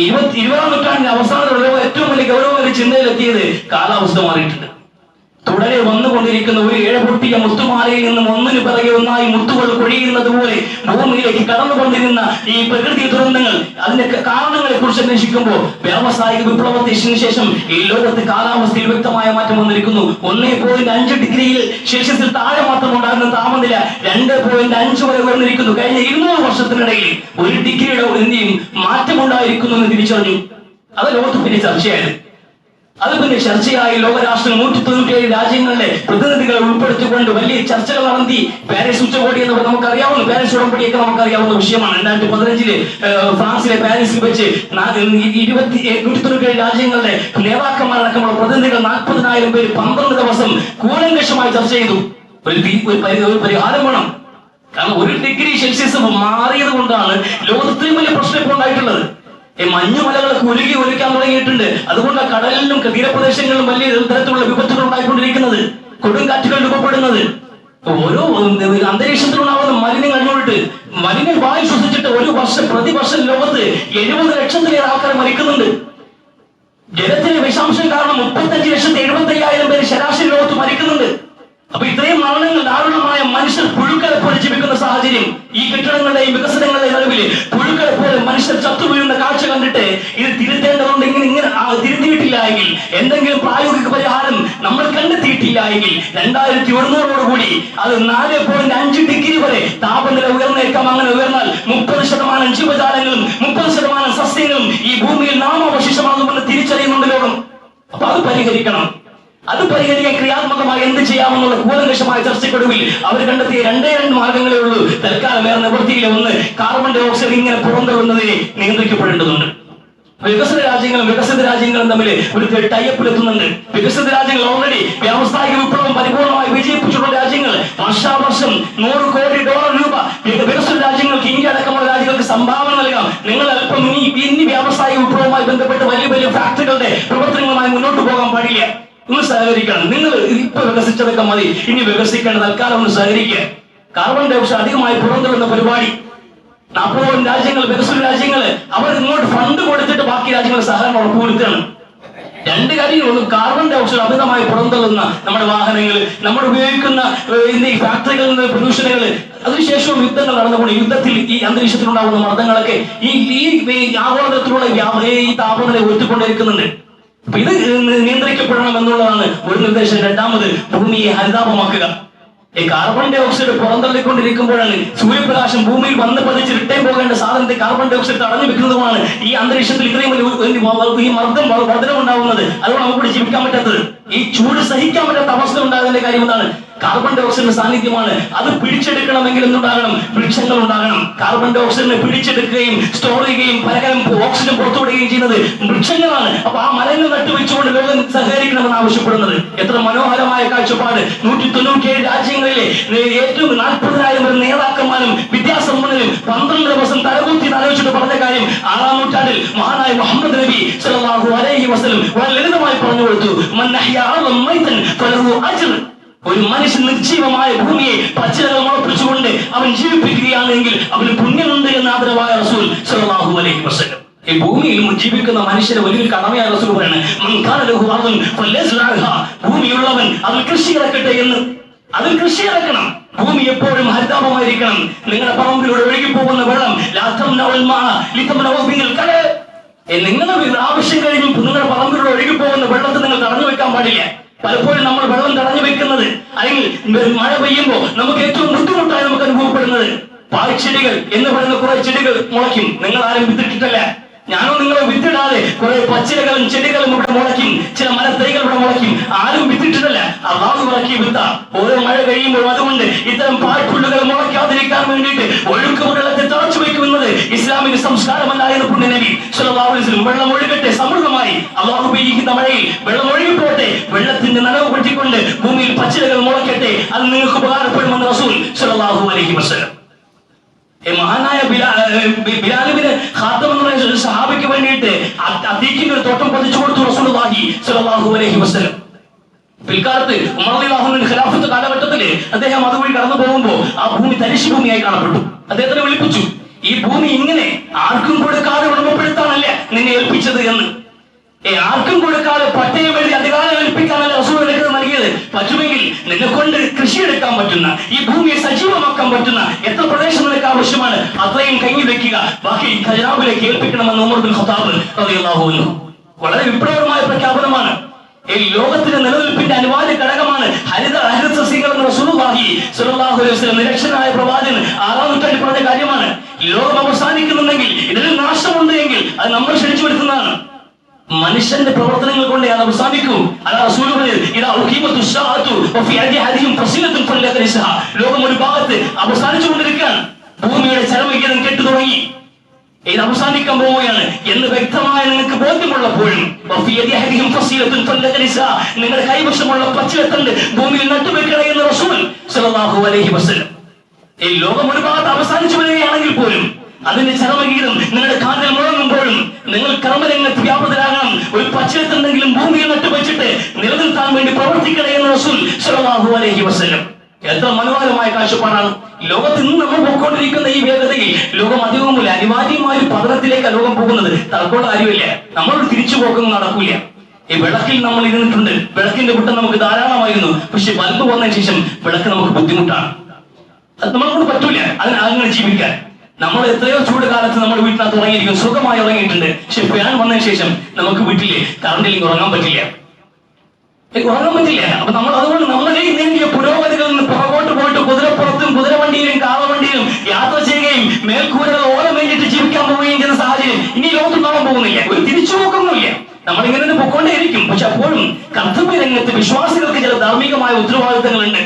20ാം നൂറ്റാണ്ടിന്റെ അവസാനത്തിൽ ലോകം ഏറ്റവും വലിയ ഗൗരവമായ ചിന്തയിലെത്തിയത് കാലാവസ്ഥ മാറിയിട്ടുണ്ട്. തുടരെ വന്നുകൊണ്ടിരിക്കുന്ന ഒരു ഇഴപൊട്ടിയ മുത്തുമാലയിൽ നിന്നും ഒന്നിനു പിറകെ ഒന്നായി മുത്തുകൾ കൊഴിയുന്നത് പോലെ ഭൂമിയിലേക്ക് കടന്നുകൊണ്ടിരുന്ന ഈ പ്രകൃതി ദുരന്തങ്ങൾ, അതിന്റെ കാരണങ്ങളെ കുറിച്ച് അന്വേഷിക്കുമ്പോൾ വ്യാവസായിക വിപ്ലവത്തിന് ശേഷം ഈ ലോകത്ത് കാലാവസ്ഥയിൽ വ്യക്തമായ മാറ്റം വന്നിരിക്കുന്നു. 1.5 ഡിഗ്രിയിൽ സെൽഷ്യസിൽ താഴെ മാത്രം ഉണ്ടാകുന്ന താപനില 2.5 വരെ ഉയർന്നിരിക്കുന്നു. കഴിഞ്ഞ 200 വർഷത്തിനിടയിൽ 1 ഡിഗ്രിയുടെ എന്തെയും മാറ്റമുണ്ടായിരിക്കുന്നു എന്ന് തിരിച്ചറിഞ്ഞു. അത് ലോകത്ത് പിന്നെ ചർച്ചയായത്. അത് പിന്നെ ചർച്ചയായി. ലോകരാഷ്ട്രങ്ങൾ 197 രാജ്യങ്ങളുടെ പ്രതിനിധികളെ ഉൾപ്പെടുത്തിക്കൊണ്ട് വലിയ ചർച്ചകൾ നടത്തി. പാരീസ് ഉച്ചകോടി എന്ന് നമുക്കറിയാവുന്ന പാരീസ് ഉടമ്പടിയൊക്കെ നമുക്കറിയാവുന്ന വിഷയമാണ്. 2015 ഫ്രാൻസിലെ പാരീസിൽ വെച്ച് 197 രാജ്യങ്ങളുടെ നേതാക്കന്മാരടക്കമുള്ള പ്രതിനിധികൾ 40,000 പേര് 12 ദിവസം കൂലങ്കഷമായി ചർച്ച ചെയ്തു. ഒരു പരിഹാരം വേണം. കാരണം 1 ഡിഗ്രി സെൽഷ്യസ് മാറിയത് കൊണ്ടാണ് ലോകത്ത് ഇത്രയും വലിയ പ്രശ്നം ഇപ്പോൾ ഉണ്ടായിട്ടുള്ളത്. മഞ്ഞുമലകളൊക്കെ ഉരുകി ഒലിക്കാൻ തുടങ്ങിയിട്ടുണ്ട്. അതുകൊണ്ട് കടലിലും തീരപ്രദേശങ്ങളിലും വലിയ തരത്തിലുള്ള വിപത്തുകൾ ഉണ്ടായിക്കൊണ്ടിരിക്കുന്നത്, കൊടുങ്കാറ്റുകൾ രൂപപ്പെടുന്നത്, ഓരോ അന്തരീക്ഷത്തിലുണ്ടാവുന്ന മലിനങ്ങൾ അടിഞ്ഞോട്ട് മലിന വായു ശ്വസിച്ചിട്ട് പ്രതിവർഷം ലോകത്ത് 70 ലക്ഷത്തിലേറെ ആൾക്കാർ മരിക്കുന്നുണ്ട്. ജലത്തിലെ വിഷാംശം കാരണം 35,75,000 പേര് ശരാശരി ലോകത്ത് മരിക്കുന്നുണ്ട്. അപ്പൊ ഇത്രയും മരണങ്ങൾ, ദാരുണമായ മനുഷ്യർ പുഴുക്കളെ പോലെ ജീവിക്കുന്ന സാഹചര്യം, ഈ കെട്ടിടങ്ങളുടെയും വികസനങ്ങളുടെയും നടുവില് പുഴുക്കളെ പോലെ മനുഷ്യർ ചത്തുവീഴുന്ന കാഴ്ച കണ്ടിട്ട് ഇത് തിരുത്തേണ്ടതുകൊണ്ട് ഇങ്ങനെ തിരുത്തിയിട്ടില്ല എങ്കിൽ, എന്തെങ്കിലും പ്രായോഗിക പരിഹാരം നമ്മൾ കണ്ടെത്തിയിട്ടില്ല എങ്കിൽ 2100 അത് 4.5 ഡിഗ്രി വരെ താപനില ഉയർന്നേക്കാം. അങ്ങനെ ഉയർന്നാൽ 30% ജീവജാലങ്ങളും 30% സസ്യങ്ങളും ഈ ഭൂമിയിൽ നാമാവശേഷമാകുമെന്ന് തിരിച്ചറിയുന്നുണ്ട് ലോകം. അപ്പൊ അത് പരിഹരിക്കണം. അത് പരിഹരിക്കാൻ ക്രിയാത്മകമായി എന്ത് ചെയ്യാമെന്നുള്ള കൂലങ്കഷമായ ചർച്ചയ്ക്കൊടുവിൽ അവർ കണ്ടെത്തിയ 2 മാർഗങ്ങളേ ഉള്ളൂ. തൽക്കാലം വേറെ നിവൃത്തിയില്ല. ഒന്ന്, കാർബൺ ഡൈ ഓക്സൈഡ് ഇങ്ങനെ പുറന്തള്ളുന്നതിനെ നിയന്ത്രിക്കപ്പെടേണ്ടതുണ്ട്. വികസിത രാജ്യങ്ങളും തമ്മിൽ ഒരു ടൈപ്പിലെത്തുന്നുണ്ട്. വികസിത രാജ്യങ്ങൾ ഓൾറെഡി വ്യാവസായിക വിപ്ലവം പരിപൂർണമായി വിജയിപ്പിച്ചിട്ടുള്ള രാജ്യങ്ങൾ വർഷാവർഷം $100 കോടി രൂപ വികസിത രാജ്യങ്ങൾക്ക്, ഇന്ത്യ അടക്കമുള്ള രാജ്യങ്ങൾക്ക് സംഭാവന നൽകാം. നിങ്ങൾ അല്പം ഇനി വ്യാവസായിക വിപ്ലവവുമായി ബന്ധപ്പെട്ട് വലിയ വലിയ ഫാക്ടറികളുടെ പ്രവർത്തനങ്ങളുമായി മുന്നോട്ട് പോകാൻ പാടില്ല. ഒന്ന് സഹകരിക്കണം. നിങ്ങൾ ഇപ്പൊ വികസിച്ചതൊക്കെ മതി, ഇനി വികസിക്കേണ്ട തൽക്കാലം ഒന്ന് സഹകരിക്കുക. കാർബൺ ഡൈ ഓക്സൈഡ് അധികമായി പുറന്തള്ളുന്ന പരിപാടി 40 രാജ്യങ്ങൾ, വികസിത രാജ്യങ്ങൾ, അവർ ഇങ്ങോട്ട് ഫണ്ട് കൊടുത്തിട്ട് ബാക്കി രാജ്യങ്ങൾ സഹകരണം ഉറപ്പുവരുത്തുകയാണ്. 2 കാര്യങ്ങളുള്ളൂ. കാർബൺ ഡൈ ഓക്സൈഡ് അമിതമായി പുറന്തള്ളുന്ന നമ്മുടെ വാഹനങ്ങൾ, നമ്മൾ ഉപയോഗിക്കുന്ന ഈ ഫാക്ടറികളിൽ നിന്ന് പൊല്യൂഷനുകൾ, അതിനുശേഷവും യുദ്ധങ്ങൾ നടന്നുകൊണ്ട് യുദ്ധത്തിൽ ഈ അന്തരീക്ഷത്തിലുണ്ടാകുന്ന മർദ്ദങ്ങളൊക്കെ ഈ ആഗോളതലത്തിലുള്ള ഈ താപനില ഉയർത്തിക്കൊണ്ടിരിക്കുന്നുണ്ട്. അപ്പൊ ഇത് നിയന്ത്രിക്കപ്പെടണം എന്നുള്ളതാണ് ഒരു നിർദ്ദേശം. 2ാമത്, ഭൂമിയെ ഹരിതാപമാക്കുക. ഈ കാർബൺ ഡൈ ഓക്സൈഡ് പുറന്തള്ളിക്കൊണ്ടിരിക്കുമ്പോഴാണ് സൂര്യപ്രകാശം ഭൂമിയിൽ വന്ന് പതിച്ച് റിട്ടേൺ പോകേണ്ട സാധനത്തെ കാർബൺ ഡൈ ഓക്സൈഡ് തടഞ്ഞു വെക്കുന്നതുമാണ് ഈ അന്തരീക്ഷത്തിൽ ഇത്രയും വലിയ ഈ മർദ്ദം വർധനം ഉണ്ടാവുന്നത്. അതുകൊണ്ട് നമുക്ക് ജീവിക്കാൻ പറ്റാത്തത്, ഈ ചൂട് സഹിക്കാൻ പറ്റാത്ത അവസ്ഥ ഉണ്ടാകുന്നതിന്റെ കാര്യം എന്താണ്? കാർബൺ ഡൈ ഓക്സൈഡിന്റെ സാന്നിധ്യമാണ്. അത് പിടിച്ചെടുക്കണമെങ്കിൽ എന്തുണ്ടാകണം? വൃക്ഷങ്ങൾ ഉണ്ടാകണം. കാർബൺ ഡൈ ഓക്സൈഡിനെ പിടിച്ചെടുക്കുകയും സ്റ്റോർ ചെയ്യുകയും പലകാലം ഓക്സിജൻ പുറത്തുവിടുകയും ചെയ്യുന്നത് വൃക്ഷങ്ങളാണ്. അപ്പൊ ആ മരങ്ങൾ നട്ടുവെച്ചുകൊണ്ട് ലോകം സഹകരിക്കണമെന്ന് ആവശ്യപ്പെടുന്നത് എത്ര മനോഹരമായ കാഴ്ചപ്പാട്! 197 രാജ്യങ്ങളിലെ ഏറ്റവും 40,000 നേതാക്കന്മാരും വിദ്യാസമ്പന്നരും 12 ദിവസം തലകുത്തി ആലോചിച്ചിട്ട് പറഞ്ഞ കാര്യം 6-ാം നൂറ്റാണ്ടിൽ മഹാനായ മുഹമ്മദ് നബി സല്ലല്ലാഹു അലൈഹി വസല്ലം വളരെ ലളിതമായി പറഞ്ഞു കൊടുത്തു. മൻ അഹ്യാ അർളൻ മൈതൻ ഫലഹു അജ്ർ. ഒരു മനുഷ്യൻ നിർജീവമായ ഭൂമിയെ പച്ചിലകൾ മുളപ്പിച്ചുകൊണ്ട് അവൻ ജീവിപ്പിക്കുകയാണെങ്കിൽ അവന് പുണ്യമുണ്ട് എന്ന് ആദരവായ റസൂൽ സല്ലല്ലാഹു അലൈഹി വസല്ലം. ഈ ഭൂമിയിൽ ജീവിക്കുന്ന മനുഷ്യരെ വലിയ കടമയായ റസൂൽ പറയാണ്, മൻ കാന ലഹു അർളൻ ഫലയസ്റഅഹാ. ഭൂമിയുള്ളവൻ അതിൽ കൃഷി ഇറക്കട്ടെ എന്ന്. അതിൽ കൃഷി ഇറക്കണം. ഭൂമി എപ്പോഴും ഹരിതാപമായിരിക്കണം. നിങ്ങളുടെ പറമ്പിലൂടെ ഒഴുകി പോകുന്ന വെള്ളം നിങ്ങളുടെ ആവശ്യം കഴിഞ്ഞ് നിങ്ങളുടെ പറമ്പിലൂടെ ഒഴുകി പോകുന്ന വെള്ളത്തെ നിങ്ങൾ തടഞ്ഞു വെക്കാൻ പാടില്ല. പലപ്പോഴും നമ്മൾ വെള്ളം തടഞ്ഞു വെക്കുന്നത് അല്ലെങ്കിൽ മഴ പെയ്യുമ്പോൾ നമുക്ക് ഏറ്റവും ബുദ്ധിമുട്ടായി നമുക്ക് അനുഭവപ്പെടുന്നത് പാഴ്ചെടികൾ എന്ന് പറയുന്ന കുറെ ചെടികൾ മുളയ്ക്കും. നിങ്ങൾ ആരും വിത്തിട്ടിട്ടല്ല, ഞാനോ നിങ്ങളോ വിത്തിടാതെ കുറെ പച്ചിലകളും ചെടികളും ഇവിടെ മുളയ്ക്കും. ചില മരത്തൈകൾ ഇവിടെ മുളയ്ക്കും. ആരും വിത്തിട്ടിട്ടല്ല, അള്ളാഹു ഇറക്കിയ വിത്ത. ഓരോ മഴ കഴിയുമ്പോൾ അതുകൊണ്ട് ഇത്തരം പാഴ്പുല്ലുകൾ മുളയ്ക്കാതിരിക്കാൻ വേണ്ടിയിട്ട് ഒഴുക്ക് വെള്ളത്തെ തളച്ചു വയ്ക്കുന്നത് ഇസ്ലാമിക സംസ്കാരമല്ല എന്ന് പുണ്യ നബി സല്ലല്ലാഹു അലൈഹി വസല്ലം. വെള്ളം ഒഴുകട്ടെ സമൃദ്ധമായി, അള്ളാഹു പെയ്യിക്കുന്ന മഴയിൽ വെള്ളം ഒഴുകിപ്പോട്ടെ, വെള്ളത്തിന്റെ നനവ് പറ്റിക്കൊണ്ട് ഭൂമിയിൽ പച്ചിലകൾ മുളയ്ക്കട്ടെ, അത് നിങ്ങൾക്ക് ഉപകാരപ്പെടുമെന്ന് റസൂൽ സല്ലല്ലാഹു അലൈഹി വസല്ലം. മഹാനായ ബിലാലിബ്നു ഖാത്തം എന്ന് പറയുന്ന സഹാബിക്ക് വേണ്ടിയിട്ട് അദീഖിന്റെ ഒരു തോട്ടം പതിച്ചു കൊടുത്തു റസൂലുള്ളാഹി സ്വല്ലല്ലാഹു അലൈഹി വസല്ലം. പിൽക്കാലത്ത് ഉമർ റളിയല്ലാഹു അൻഹു ഖിലാഫത്ത് കാലഘട്ടത്തിൽ അദ്ദേഹം അതുവഴി കടന്നു പോകുമ്പോൾ ആ ഭൂമി തരിശു ഭൂമിയായി കാണപ്പെട്ടു. അദ്ദേഹത്തിനെ വിളിപ്പിച്ചു, ഈ ഭൂമി ഇങ്ങനെ ആർക്കും കൊടുക്കാതെ ഉടമപ്പെടുത്താനല്ല നിന്നെ ഏൽപ്പിച്ചത് എന്ന്. ആർക്കും കൊടുക്കാതെ പട്ടയം എഴുതി അധികാരം ഏൽപ്പിക്കാനല്ല റസൂൽ നിനക്ക് നൽകിയത്. പറ്റുമെങ്കിൽ നിന്നെ കൊണ്ട് കൃഷിയെടുക്കാൻ പറ്റുന്ന, ഈ ഭൂമിയെ സജീവമാക്കാൻ പറ്റുന്ന എത്ര പ്രദേശം നിനക്ക് ആവശ്യമാണ് അത്രയും കൈയിൽ വെക്കുക, ബാക്കി ഖജനാവിലേക്ക് ഏൽപ്പിക്കണമെന്ന് ഉമർ ബിൻ ഖത്താബ് റളിയല്ലാഹു അൻഹു. വളരെ വിപ്ലവകരമായ പ്രഖ്യാപനമാണ്. ഈ ലോകത്തിന്റെ നിലനിൽപ്പിന്റെ അനിവാര്യ ഘടകമാണ് ഹരിത സസ്യങ്ങൾ എന്ന് റസൂലുള്ളാഹി സ്വല്ലല്ലാഹു അലൈഹി വസല്ലം നിരക്ഷരനായ പ്രവാചകൻ 6-ാം നൂറ്റാണ്ടിൽ പറഞ്ഞ കാര്യമാണ്. ലോകം അവസാനിക്കുന്നുണ്ടെങ്കിൽ, ഇതിൽ നാശമുണ്ട് എങ്കിൽ അത് നമ്മൾ ക്ഷണിച്ചു വരുത്തുന്നതാണ്. മനുഷ്യന്റെ പ്രവർത്തനങ്ങൾ കൊണ്ട് അത് അവസാനിക്കും. ലോകം ഒരു ഭാഗത്ത് അവസാനിച്ചുകൊണ്ടിരിക്കുകയാണ്. ഭൂമിയുടെ ചരമഗീതം കേട്ടു തുടങ്ങി. ഇത് അവസാനിക്കാൻ പോവുകയാണ് എന്ന് വ്യക്തമായ നിങ്ങൾക്ക് ബോധ്യമുള്ളപ്പോഴും നിങ്ങളുടെ കൈവശമുള്ള പച്ചിലത്തണ്ട് ഭൂമിയിൽ നട്ടുവെക്കണേ എന്ന് റസൂൽ സല്ലല്ലാഹു അലൈഹി വസല്ലം. ഈ ലോകം ഒരു ഭാഗത്ത് അവസാനിച്ചു വരികയാണെങ്കിൽ പോലും അതിന്റെ ചരമഗീതം നിങ്ങളുടെ കാതിൽ മുഴങ്ങുമ്പോഴും നിങ്ങൾ കർമ്മരംഗത്ത് വ്യാപൃതരാകണം. ഒരു പച്ചിലത്തെന്തെങ്കിലും ഭൂമിയിൽ നട്ടുവെച്ചിട്ട് നിലനിർത്താൻ വേണ്ടി പ്രവർത്തിക്കണേ എന്ന് റസൂൽ സല്ലല്ലാഹു അലൈഹി വസല്ലം. എത്ര മനോഹരമായ കാഴ്ചപ്പാടാണ്! ലോകത്ത് ഇന്ന് നമ്മൾ പോയിക്കൊണ്ടിരിക്കുന്ന ഈ വേഗതയിൽ ലോകം അധികവുമില്ല, അനിവാര്യമായ ഒരു പതനത്തിലേക്ക് ലോകം പോകുന്നത്. തർക്കമുള്ള കാര്യമില്ല, നമ്മൾ തിരിച്ചു പോക്കൊന്നും നടക്കൂല. ഈ വിളക്കിൽ നമ്മൾ ഇരുന്നിട്ടുണ്ട്, വിളക്കിന്റെ കുട്ടം നമുക്ക് ധാരാളമായിരുന്നു. പക്ഷെ ബൾബ് വന്നതിന് ശേഷം വിളക്ക് നമുക്ക് ബുദ്ധിമുട്ടാണ്. അത് നമ്മളോട് പറ്റൂല അങ്ങനെ ജീവിക്കാൻ. നമ്മൾ എത്രയോ ചൂട് കാലത്ത് നമ്മൾ വീട്ടിനകത്ത് ഉറങ്ങിയിരിക്കും, സുഖമായി ഉറങ്ങിയിട്ടുണ്ട്. പക്ഷെ ഫാൻ വന്നതിന് ശേഷം നമുക്ക് വീട്ടില് കറണ്ടില്ലെങ്കിൽ ഉറങ്ങാൻ പറ്റില്ല. അപ്പൊ നമ്മൾ അതുകൊണ്ട് നമ്മളെ നേടിയ പുരോഗതികളിൽ നിന്ന് പുറകോട്ട് പോയിട്ട് കുതിരപ്പുറത്തും കുതിരവണ്ടിയിലും കാളവണ്ടിയിലും യാത്ര ചെയ്യുകയും മേൽക്കൂരകൾ ഓരം വേണ്ടിയിട്ട് ജീവിക്കാൻ പോവുകയും ചെയ്യുന്ന സാഹചര്യം ഇനി ലോകത്തുണ്ടാവാൻ പോകുന്നില്ല. ഒരു തിരിച്ചുപോക്കൊന്നുമില്ല. നമ്മൾ ഇങ്ങനെ പൊക്കൊണ്ടേയിരിക്കും. പക്ഷെ അപ്പോഴും കർത്തവ്യ രംഗത്ത് വിശ്വാസികൾക്ക് ചില ധാർമ്മികമായ ഉത്തരവാദിത്തങ്ങളുണ്ട്.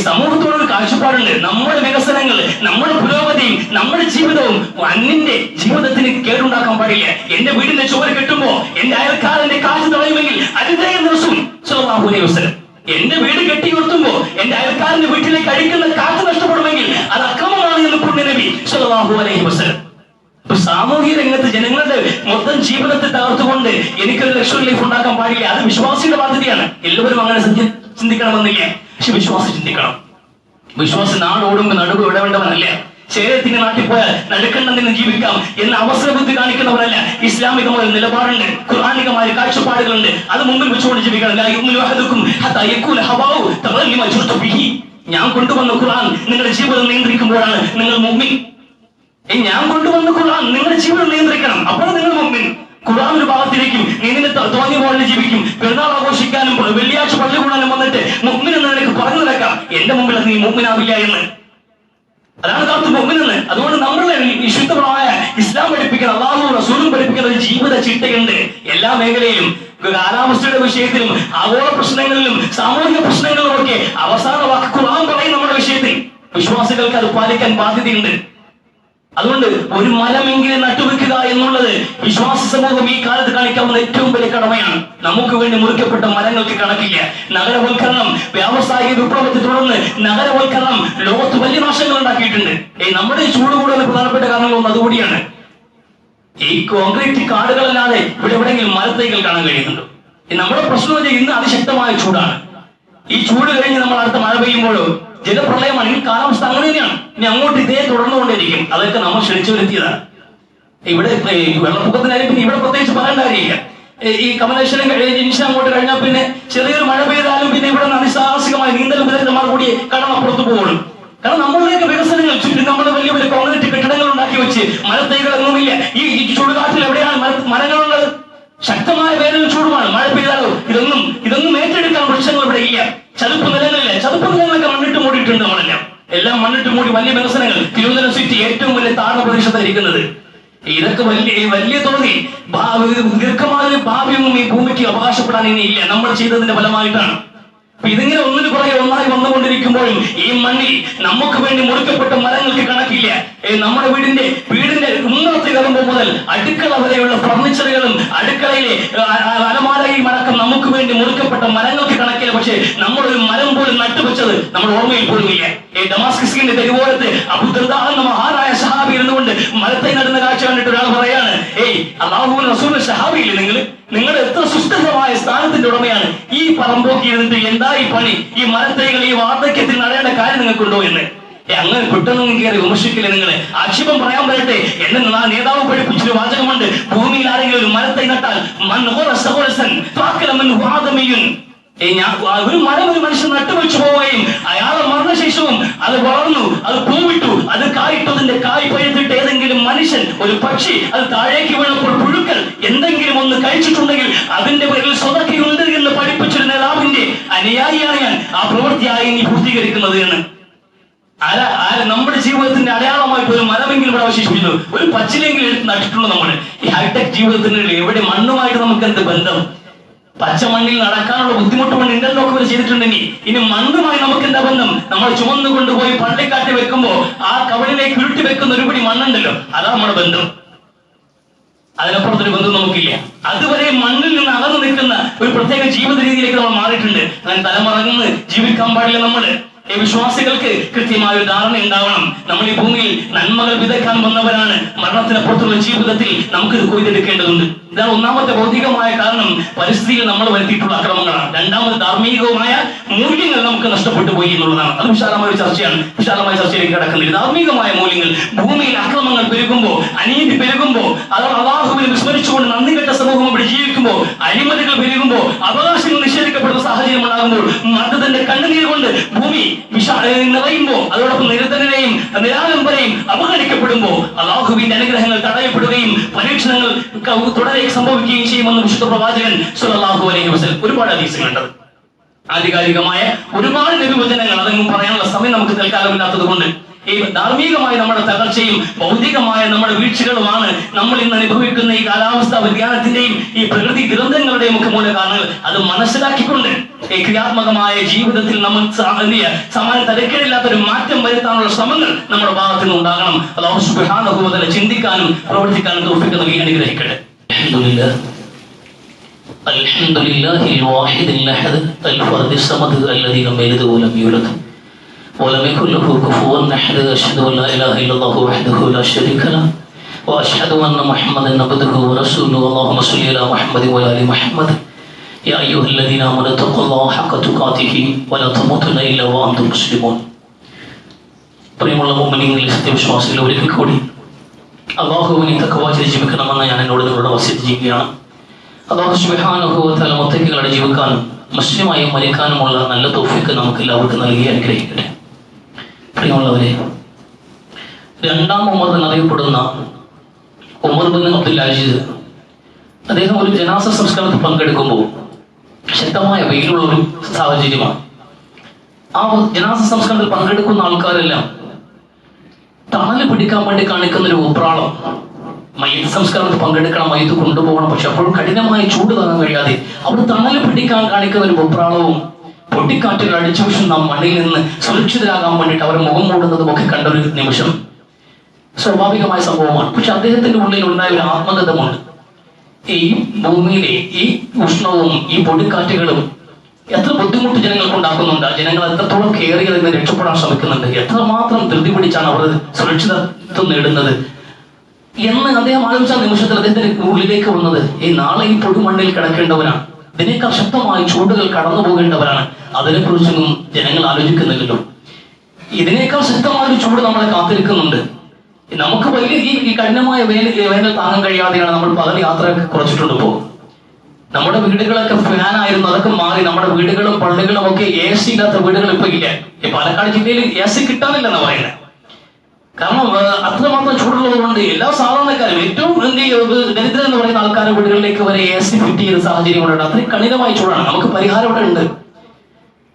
സമൂഹത്തോടൊരു കാഴ്ചപ്പാടുണ്ട്. നമ്മുടെ വികസനങ്ങൾ, നമ്മുടെ പുരോഗതിയും നമ്മുടെ ജീവിതവും അന്യന്റെ ജീവിതത്തിന് കേടുണ്ടാക്കാൻ പാടില്ല. എന്റെ വീടിന്റെ ചുവര് കെട്ടുമ്പോ എന്റെ അയൽക്കാരന്റെ കാറ്റ് തടയുമെങ്കിൽ എന്റെ വീട് കെട്ടിയുയർത്തുമ്പോ എന്റെ അയൽക്കാരന്റെ വീട്ടിലേക്ക് അടിക്കുന്ന കാറ്റ് നഷ്ടപ്പെടുമെങ്കിൽ അത് അക്രമമാണ് എന്ന് പുണ്യ നബി സല്ലല്ലാഹു അലൈഹി വസല്ലം. സാമൂഹിക രംഗത്ത് ജനങ്ങളുടെ മൊത്തം ജീവിതത്തെ തകർത്തുകൊണ്ട് എനിക്കൊരു ലക്ഷറി ലൈഫ് ഉണ്ടാക്കാൻ പാടില്ല. അത് വിശ്വാസിയുടെ ബാധ്യതയാണ്. എല്ലാവരും അങ്ങനെ ചിന്തിക്കണമെന്നില്ല. പക്ഷെ വിശ്വാസം ചിന്തിക്കണം. വിശ്വാസം നാടോടുമ്പോ നടുവ് ഇടവേണ്ടവനല്ല. ശരീരത്തിന്റെ നാട്ടിൽ പോയാൽ നടുക്കണ്ടെന്ന് ജീവിക്കാം എന്ന അവസര ബുദ്ധി കാണിക്കുന്നവരല്ല. ഇസ്ലാമികമായ നിലപാടുണ്ട്, ഖുർആനികമായ കാഴ്ചപ്പാടുകളുണ്ട്. അത് മുമ്പിൽ വെച്ചുകൊണ്ട് ജീവിക്കണം. ഞാൻ കൊണ്ടുവന്ന ഖുർആൻ നിങ്ങളുടെ ജീവിതം നിയന്ത്രിക്കുമ്പോഴാണ് നിങ്ങൾ മുഅ്മിൻ. ഞാൻ കൊണ്ടുവന്ന ഖുർആൻ നിങ്ങളുടെ ജീവിതം നിയന്ത്രിക്കണം, അപ്പോൾ നിങ്ങൾ മുഅ്മിൻ. ഖുർആൻ ഒരു ഭാഗത്തിരിക്കും, നീ നിന്നെ തോന്നിയ പോലെ ജീവിക്കും. പെരുന്നാൾ ആഘോഷിക്കാനും വെള്ളിയാഴ്ച പള്ളി കൂടാനും വന്നിട്ട് മുഅ്മിൻ എന്ന് നിനക്ക് പറഞ്ഞു നടക്കാം. എന്റെ മുമ്പിൽ നീ മുഅ്മിനാവില്ല എന്ന്. അതാണ് യഥാർത്ഥ മുഅ്മിൻ എന്ന്. അതുകൊണ്ട് നമ്മളെ വിശുദ്ധമായ ഇസ്ലാം പഠിപ്പിക്കുന്ന, അല്ലാഹുവും റസൂലും പഠിപ്പിക്കുന്ന ഒരു ജീവിത ചിട്ടയുണ്ട്. എല്ലാ മേഖലയിലും കാലാവസ്ഥയുടെ വിഷയത്തിലും ആഗോള പ്രശ്നങ്ങളിലും സാമൂഹിക പ്രശ്നങ്ങളിലും ഒക്കെ അവസാന വാക്ക് ഖുർആൻ പറയും നമ്മുടെ വിഷയത്തിൽ. വിശ്വാസികൾക്ക് അത് പാലിക്കാൻ ബാധ്യതയുണ്ട്. അതുകൊണ്ട് ഒരു മരമെങ്കിലും നട്ടുവെക്കുക എന്നുള്ളത് വിശ്വാസ സമൂഹം ഈ കാലത്ത് കാണിക്കാവുന്ന ഏറ്റവും വലിയ കടമയാണ്. നമുക്ക് വേണ്ടി മുറിക്കപ്പെട്ട മരങ്ങൾക്ക് കണക്കില്ല. നഗരവൽക്കരണം, വ്യാവസായിക വിപ്ലവത്തെ തുടർന്ന് നഗരവൽക്കരണം ലോകത്ത് വലിയ നാശങ്ങൾ ഉണ്ടാക്കിയിട്ടുണ്ട്. നമ്മുടെ ഈ ചൂട് കൂടുതൽ പ്രധാനപ്പെട്ട കാരണങ്ങളൊന്നും അതുകൂടിയാണ്. ഈ കോൺക്രീറ്റ് കാടുകളല്ലാതെ ഇവിടെ എവിടെയെങ്കിലും മരത്തൈകൾ കാണാൻ കഴിയുന്നുണ്ടോ? നമ്മുടെ പ്രശ്നം ഇന്ന് അതിശക്തമായ ചൂടാണ്. ഈ ചൂട് കഴിഞ്ഞ് നമ്മൾ അടുത്ത മഴ പെയ്യുമ്പോഴോ ജലപ്രളയമാണ്. ഈ കാലാവസ്ഥ അങ്ങനെ തന്നെയാണ്. ഇനി അങ്ങോട്ട് ഇതേ തുടർന്നുകൊണ്ടിരിക്കും. അതൊക്കെ നമ്മൾ ക്ഷണിച്ചു വരുത്തിയതാണ്. ഇവിടെ വെള്ളപ്പൊക്കത്തിനായാലും പിന്നെ ഇവിടെ പ്രത്യേകിച്ച് പറയേണ്ട കാര്യമില്ല. ഈ കമലേശ്വരം ഇൻഷ അങ്ങോട്ട് കഴിഞ്ഞാൽ പിന്നെ ചെറിയൊരു മഴ പെയ്താലും പിന്നെ ഇവിടെ അതിസാഹസികമായ നീന്തൽ വിദഗ്ധന്മാർ കൂടി കടമപ്പുറത്ത് പോകുള്ളൂ. കാരണം നമ്മളുടെയൊക്കെ വികസനങ്ങൾ ചുറ്റും നമ്മുടെ വലിയ വലിയ കോൺക്രീറ്റ് കെട്ടിടങ്ങൾ ഉണ്ടാക്കി വെച്ച് മരത്തൈകളൊന്നുമില്ല. ഈ ചുടുകാട്ടിൽ എവിടെയാണ് മരങ്ങളുള്ളത്? ശക്തമായ വേനൽ ചൂടുമാണ്. മഴ പെയ്താലോ ഇതൊന്നും ഏറ്റെടുക്കാൻ വൃക്ഷങ്ങൾ ഇവിടെ ഇല്ല. ചതുപ്പ് നിലങ്ങളില്ല. ചതുപ്പ് നിലങ്ങളൊക്കെ മണ്ണിട്ട് മൂടിയിട്ടുണ്ട്. നമ്മളെല്ലാം എല്ലാം മണ്ണിട്ട് മൂടി വലിയ വികസനങ്ങൾ. തിരുവനന്തപുരം സിറ്റി ഏറ്റവും വലിയ താഴ്ന്ന പ്രദേശത്തായിരിക്കുന്നത്. ഇതൊക്കെ വലിയ തോതിൽ ദീർഘമായ ഭാവിയൊന്നും ഈ ഭൂമിക്ക് അവകാശപ്പെടാൻ ഇനി ഇല്ല. നമ്മൾ ചെയ്തതിന്റെ ഫലമായിട്ടാണ്. ഇതിങ്ങനെ ഒന്നിനു പുറകെ ഒന്നായി വന്നുകൊണ്ടിരിക്കുമ്പോഴും ഈ മണ്ണിൽ നമുക്ക് വേണ്ടി മുറിക്കപ്പെട്ട മരങ്ങൾക്ക് കണക്കില്ല. നമ്മുടെ വീടിന്റെ ഉമ്മറത്ത് കയറുമ്പോൾ മുതൽ അടുക്കള വരെയുള്ള ഫർണിച്ചറുകളും അടുക്കളയിലെ അലമാരയും അടക്കം നമുക്ക് വേണ്ടി മുറിക്കപ്പെട്ട മരങ്ങൾക്ക് കണക്കില്ല. പക്ഷേ നമ്മളൊരു മരം പോലും നട്ടുവെച്ചത് നമ്മുടെ ഓർമ്മയിൽ പോലും ഇല്ല. ഡമാസ്കസിന്റെ തെരുവോരത്ത് അബൂദർദാ എന്ന മഹാനായ സഹാബി ഇരുന്നുകൊണ്ട് മരത്തെ നടുന്ന കാഴ്ച കണ്ടിട്ട് ഒരാൾ പറയാണ്, അല്ലാഹുവിന്റെ റസൂലിന്റെ സഹാബിയില്ലേ നിങ്ങൾ എത്ര സുസ്ഥിരമായ സ്ഥാനത്തിന്റെ ഉടമയാണ്. ഈ പറമ്പോക്കി ഇരുന്നിട്ട് എന്താ ഈ പണി? ഈ മരത്തൈകൾ ഈ വാർദ്ധക്യത്തിൽ നടേണ്ട കാര്യം നിങ്ങൾക്കുണ്ടോ എന്ന് അങ്ങനെ പെട്ടെന്ന് കയറി വിമർശിക്കില്ലേ? നിങ്ങളെ ആക്ഷേപം പറയാൻ പറയട്ടെ. എന്നെ നേതാവ് പഠിപ്പിച്ചൊരു വാചകമുണ്ട്, ഭൂമിയിൽ ആരെങ്കിലും ഒരു മരത്തൈ നട്ടാൽ ഒരു മരം ഒരു മനുഷ്യൻ നട്ടുവെച്ചു പോവുകയും അയാളെ മരണശേഷവും അത് വളർന്നു, അത് പൂവിട്ടു, അത് കായിട്ടതിന്റെ കായ് പഴുത്തിട്ട് ഏതെങ്കിലും മനുഷ്യൻ, ഒരു പക്ഷി അത് താഴേക്ക് വീണപ്പോൾ പുഴുക്കൾ എന്തെങ്കിലും ഒന്ന് കഴിച്ചിട്ടുണ്ടെങ്കിൽ അതിന്റെ പേരിൽ സ്വതക്കയുണ്ട് എന്ന് പഠിപ്പിച്ചൊരു നേതാവിന്റെ അനുയായിയാണ് ഞാൻ. ആ പ്രവൃത്തിയായി നീ പൂർത്തീകരിക്കുന്നത് എന്ന് നമ്മുടെ ജീവിതത്തിന്റെ അടയാളമായിട്ട് ഒരു മരമെങ്കിലും ഇവിടെ അവശേഷിപ്പിച്ചു, ഒരു പച്ചിലെങ്കിലും എടുത്ത് നട്ടിട്ടുള്ളൂ. നമ്മൾ ഈ ഹൈടെക് ജീവിതത്തിന് എവിടെ മണ്ണുമായിട്ട് നമുക്ക് എന്ത് ബന്ധം? പച്ച മണ്ണിൽ നടക്കാനുള്ള ബുദ്ധിമുട്ട് കൊണ്ട് ഇന്റർലോക്ക് വരെ ചെയ്തിട്ടുണ്ടെങ്കിൽ ഇനി മണ്ണുമായി നമുക്ക് എന്താ ബന്ധം? നമ്മൾ ചുമന്നു കൊണ്ടുപോയി പള്ളിക്കാട്ടി വെക്കുമ്പോ ആ കവളിലേക്ക് ഉരുട്ടി വെക്കുന്ന ഒരുപടി മണ്ണുണ്ടല്ലോ, അതാ നമ്മുടെ ബന്ധം. അതിനപ്പുറത്തൊരു ബന്ധം നമുക്കില്ല. അതുവരെ മണ്ണിൽ നിന്ന് അകന്നു നിൽക്കുന്ന ഒരു പ്രത്യേക ജീവിത രീതിയിലേക്ക് നമ്മൾ മാറിയിട്ടുണ്ട്. അങ്ങനെ തലമറങ്ങുന്ന് ജീവിക്കാൻ പാടില്ല. നമ്മള് വിശ്വാസികൾക്ക് കൃത്യമായ ഒരു ധാരണ ഉണ്ടാവണം. നമ്മൾ ഈ ഭൂമിയിൽ നന്മകൾ വിതയ്ക്കാൻ വന്നവരാണ്. മരണത്തിനപ്പുറത്തുള്ള ജീവിതത്തിൽ നമുക്കിത് കൊയ്തെടുക്കേണ്ടതുണ്ട്. ഇതാണ് ഒന്നാമത്തെ ഭൗതികമായ കാരണം. പരിസ്ഥിതിയിൽ നമ്മൾ വരുത്തിയിട്ടുള്ള അക്രമങ്ങളാണ്. രണ്ടാമത് ധാർമ്മികവുമായ മൂല്യങ്ങൾ നമുക്ക് നഷ്ടപ്പെട്ടു പോയി എന്നുള്ളതാണ്. അത് വിശാലമായ ഒരു ചർച്ചയാണ്. വിശാലമായ ചർച്ചയിലേക്ക് കിടക്കുന്നില്ല. ധാർമ്മികമായ മൂല്യങ്ങൾ ഭൂമിയിൽ അക്രമങ്ങൾ പെരുകുമ്പോ, അനീതി പെരുകുമ്പോ, അതോടെ അല്ലാഹുവിനെ വിസ്മരിച്ചുകൊണ്ട് നന്ദി കെട്ട സമൂഹം ഇവിടെ ജീവിക്കുമ്പോ, അഴിമതികൾ പെരുകുമ്പോ, അവകാശങ്ങൾ നിഷേധിക്കപ്പെടുന്ന സാഹചര്യം ഉണ്ടാകുമ്പോൾ, മതത്തിന്റെ കണ്ണുനീർ കൊണ്ട് ഭൂമി നിറയുമ്പോ, അതോടൊപ്പം നിരന്തരനെയും നിരാലംബരെയും അവഗണിക്കപ്പെടുമ്പോ അല്ലാഹുവിന്റെ അനുഗ്രഹങ്ങൾ തടയപ്പെടുകയും പരീക്ഷണങ്ങൾ തുടരെ സംഭവിക്കുകയും ചെയ്യുമെന്ന് വിശുദ്ധ പ്രവാചകൻ സ്വല്ലല്ലാഹു അലൈഹി വസല്ലം ഒരുപാട് ഹദീസുകളുണ്ട്. ആധികാരികമായ ഒരുപാട് നിർവചനങ്ങൾ അതൊന്നും പറയാനുള്ള സമയം നമുക്ക് തൽക്കാലമില്ലാത്തത് കൊണ്ട് ഈ ധാർമ്മികമായ നമ്മുടെ തകർച്ചയും ഭൗതികമായ നമ്മുടെ വീഴ്ചകളുമാണ് നമ്മൾ ഇന്ന് അനുഭവിക്കുന്ന ഈ കാലാവസ്ഥാ വ്യതിയാനത്തിന്റെയും ഈ പ്രകൃതി ദുരന്തങ്ങളുടെയും ഒക്കെ മൂല കാരണങ്ങൾ. അത് മനസ്സിലാക്കിക്കൊണ്ട് ഈ ക്രിയാത്മകമായ ജീവിതത്തിൽ നമ്മൾ സമാന തരക്കേടില്ലാത്തൊരു മാറ്റം വരുത്താനുള്ള ശ്രമങ്ങൾ നമ്മുടെ ഭാഗത്ത് നിന്ന് ഉണ്ടാകണം. അല്ലാഹു സുബ്ഹാനഹു വ തആല ചിന്തിക്കാനും പ്രവർത്തിക്കാനും തൗഫീഖ് നൽകി അനുഗ്രഹിക്കട്ടെ. അൽഹംദുലില്ലാഹിൽ വാഹിദിൽ അഹദ് അൽ ഫർദിസ് സമദ് അല്ലദീ ലം യലിദ് വലം യൂലദ് ولم يكن له كفوا أحد أشهد أن لا إله إلا الله وحده لا شريك له وأشهد أن محمدا عبده ورسوله اللهم صل على محمد وعلى آل محمد يا أيها الذين آمنوا اتقوا الله حق تقاته ولا تموتن إلا وأنتم مسلمون. പ്രിയമുള്ള മുഅ്മിനീങ്ങളെ, സത്യവിശ്വാസികളെ, ഒരിക്കൽ കൂടി അല്ലാഹുവിനെ തഖ്വ ചെയ്ത് ജീവിക്കണമെന്ന് ഞാൻ എന്നോട് നിങ്ങളോട് വസിയത്ത് ചെയ്യുകയാണ്. അല്ലാഹു സുബ്ഹാനഹു വ തആല മുത്തഖികളായി ജീവിക്കാനും മുസ്ലിമായി മരിക്കാനുമുള്ള നല്ല തൗഫീഖ് നമുക്ക് എല്ലാവർക്കും നൽകി അനുഗ്രഹിക്കട്ടെ. പ്രിയമുള്ളവരെ, രണ്ടാം ഉമർ എന്നറിയപ്പെടുന്ന ഉമർ ബിൻ അബ്ദുൽ അസീസ് അദ്ദേഹം ഒരു ജനാസ സംസ്കാരത്തിൽ പങ്കെടുക്കുമ്പോൾ ശക്തമായ വെയിലുള്ള ഒരു സാഹചര്യമാണ്. ആ ജനാസ സംസ്കാരത്തിൽ പങ്കെടുക്കുന്ന ആൾക്കാരെല്ലാം തണല് പിടിക്കാൻ വേണ്ടി കാണിക്കുന്ന ഒരു ഉപ്രാളം, മയ്യത്ത് സംസ്കാരത്തിൽ പങ്കെടുക്കണം, മയ്യത്ത് കൊണ്ടുപോകണം. പക്ഷെ അപ്പോഴും കഠിനമായ ചൂട് താങ്ങാൻ കഴിയാതെ അവർ തണൽ പിടിക്കാൻ കാണിക്കുന്ന ഒരു വെപ്രാളവും പൊട്ടിക്കാറ്റുകൾ അടിച്ചു വീശുന്ന മണ്ണിൽ നിന്ന് സുരക്ഷിതരാകാൻ വേണ്ടിയിട്ട് അവർ മുഖം മൂടുന്നതും ഒക്കെ കണ്ടൊരു നിമിഷം സ്വാഭാവികമായ സംഭവമാണ്. പക്ഷെ അദ്ദേഹത്തിന്റെ ഉള്ളിൽ ഉണ്ടായ ഒരു ആത്മഗതമുണ്ട്. ഈ ഭൂമിയിലെ ഈ ഉഷ്ണവും ഈ പൊടിക്കാറ്റുകളും എത്ര ബുദ്ധിമുട്ട് ജനങ്ങൾക്ക് ഉണ്ടാക്കുന്നുണ്ട്, ജനങ്ങൾ എത്രത്തോളം കയറി അതിന് രക്ഷപ്പെടാൻ ശ്രമിക്കുന്നുണ്ട്, എത്രമാത്രം ധൃതി പിടിച്ചാണ് അവർ സുരക്ഷിതത്വം നേടുന്നത് എന്ന് അദ്ദേഹം ആലോചിച്ച നിമിഷത്തിൽ അദ്ദേഹത്തിന്റെ ഉള്ളിലേക്ക് വന്നത്, ഈ നാളെ ഈ പൊടിമണ്ണിൽ കിടക്കേണ്ടവരാണ്, ഇതിനേക്കാൾ ശക്തമായ ചൂടുകൾ കടന്നു പോകേണ്ടവരാണ്. അതിനെക്കുറിച്ചൊന്നും ജനങ്ങൾ ആലോചിക്കുന്നില്ലല്ലോ. ഇതിനേക്കാൾ ശക്തമായ ഒരു ചൂട് നമ്മളെ കാത്തിരിക്കുന്നുണ്ട്. നമുക്ക് വലിയ ഈ കഠിനമായ വേനൽ താങ്ങാൻ കഴിയാതെയാണ് നമ്മൾ പല യാത്രയൊക്കെ കുറച്ചിട്ടുണ്ട്. ഇപ്പോ നമ്മുടെ വീടുകളൊക്കെ ഫാനായിരുന്നു, അതൊക്കെ മാറി നമ്മുടെ വീടുകളും പള്ളികളും ഒക്കെ AC ഇല്ലാത്ത വീടുകൾ ഇപ്പൊ ഇല്ല. ഈ പാലക്കാട് ജില്ലയിൽ AC കിട്ടാനില്ലെന്നാ പറയുന്നത്. കാരണം അത്രമാത്രം ചൂടുള്ളത് കൊണ്ട് എല്ലാ സാധാരണക്കാരും ഏറ്റവും ദരിദ്രം എന്ന് പറയുന്ന ആൾക്കാരുടെ വീടുകളിലേക്ക് വരെ AC ഫിറ്റ് ചെയ്ത സാഹചര്യം കൊണ്ടുണ്ട്. അത്രയും കഠിനമായ ചൂടാണ്. നമുക്ക് പരിഹാരം ഇവിടെ ഉണ്ട്.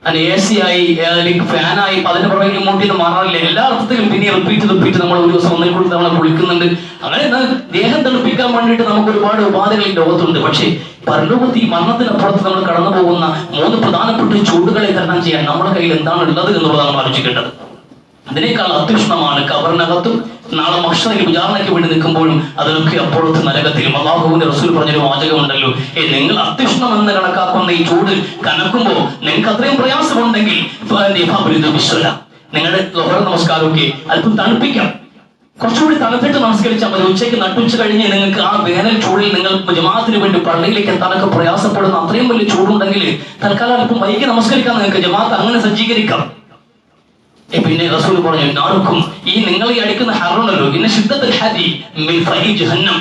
അതിന് AC ആയി അല്ലെങ്കിൽ ഫാനായി അതിന്റെ പുറകെ ഇങ്ങോട്ടേക്ക് മാറാറില്ല. എല്ലാ അർത്ഥത്തിലും പിന്നെ റിപ്പീറ്റ് നമ്മൾ ഒരു ദിവസം ഒന്നിൽ കൂടി നമ്മളെ കുളിക്കുന്നുണ്ട്. അങ്ങനെ ദേഹം തണുപ്പിക്കാൻ വേണ്ടിയിട്ട് നമുക്ക് ഒരുപാട് ഉപാധികൾ ഈ ലോകത്തുണ്ട്. പക്ഷേ പരലോകത്ത് ഈ മരണത്തിനപ്പുറത്ത് നമ്മൾ കടന്നു പോകുന്ന 3 പ്രധാനപ്പെട്ട ചൂടുകളെ തരണം ചെയ്യാൻ നമ്മുടെ കയ്യിൽ എന്താണ് ഉള്ളത് എന്നുള്ളത് നമ്മൾ ആലോചിക്കേണ്ടത്. അതിനേക്കാൾ അത്യുഷ്ണമാണ് കബറിനകത്തും നാളെ മഹ്ശറിൽ വിചാരണയ്ക്ക് വേണ്ടി നിൽക്കുമ്പോഴും അതിനൊക്കെ അപ്പുറത്ത് നരകത്തിലും. അല്ലാഹുവിന്റെ റസൂൽ പറഞ്ഞൊരു വാചകമുണ്ടല്ലോ, നിങ്ങൾ അത്യുഷ്ണം എന്ന് കണക്കാക്കുന്ന ഈ ചൂട് കനക്കുമ്പോൾ നിങ്ങൾക്ക് അത്രയും പ്രയാസമുണ്ടെങ്കിൽ നിങ്ങളുടെ ലോഹര നമസ്കാരമൊക്കെ അല്പം തണുപ്പിക്കാം, കുറച്ചുകൂടി തണുത്തിട്ട് നമസ്കരിച്ചാൽ മതി. ഉച്ചയ്ക്ക് നട്ടുച്ച കഴിഞ്ഞ് നിങ്ങൾക്ക് ആ വേനൽ ചൂടിൽ നിങ്ങൾ ജമാഅത്തിന് വേണ്ടി പള്ളിയിലേക്ക് എത്താനൊക്കെ പ്രയാസപ്പെടുന്ന അത്രയും വലിയ ചൂടുണ്ടെങ്കിൽ തൽക്കാലം അല്പം വൈകി നമസ്കരിക്കാൻ നിങ്ങൾക്ക് ജമാഅത്ത് അങ്ങനെ സജ്ജീകരിക്കാം. പിന്നെ റസൂൽ പറഞ്ഞു, നാർക്കും ഈ നിങ്ങൾ ഈ അടിക്കുന്ന ഹറുണ്ടല്ലോ, ഇന്ന ശുദ്ധത്തിൽ ഹരി മിൻ ഫഹി ജഹന്നം,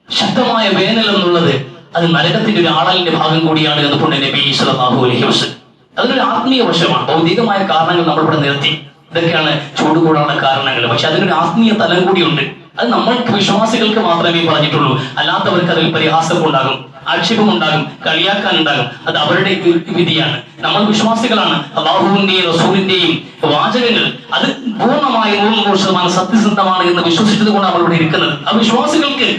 ശക്തമായ വേനൽ എന്നുള്ളത് അത് നരകത്തിന്റെ ഒരു ആളലിന്റെ ഭാഗം കൂടിയാണ് എന്ന് പുണ്യ നബി സല്ലല്ലാഹു അലൈഹി വസല്ലം. അതൊരു ആത്മീയ വശമാണ്. ഭൗതികമായ കാരണങ്ങൾ നമ്മൾ ഇവിടെ നിർത്തി, ഇതൊക്കെയാണ് ചൂട് കൂടാനുള്ള കാരണങ്ങൾ. പക്ഷെ അതിനൊരു ആത്മീയ തലം കൂടിയുണ്ട്. അത് നമ്മൾക്ക് വിശ്വാസികൾക്ക് മാത്രമേ പറഞ്ഞിട്ടുള്ളൂ. അല്ലാത്തവർക്ക് അതിൽ പരിഹാസമുണ്ടാകും, ആക്ഷേപമുണ്ടാകും, കളിയാക്കാനുണ്ടാകും. അത് അവരുടെ വിധിയാണ്. നമ്മൾ വിശ്വാസികളാണ്. അല്ലാഹുവിന്റെയും റസൂലിന്റെയും വാചകങ്ങൾ അത് പൂർണ്ണമായി 100% സത്യസന്ധമാണ് എന്ന് വിശ്വസിച്ചത് കൊണ്ട് നമ്മൾ ഇവിടെ ഇരിക്കുന്നത്. ആ വിശ്വാസികൾക്ക്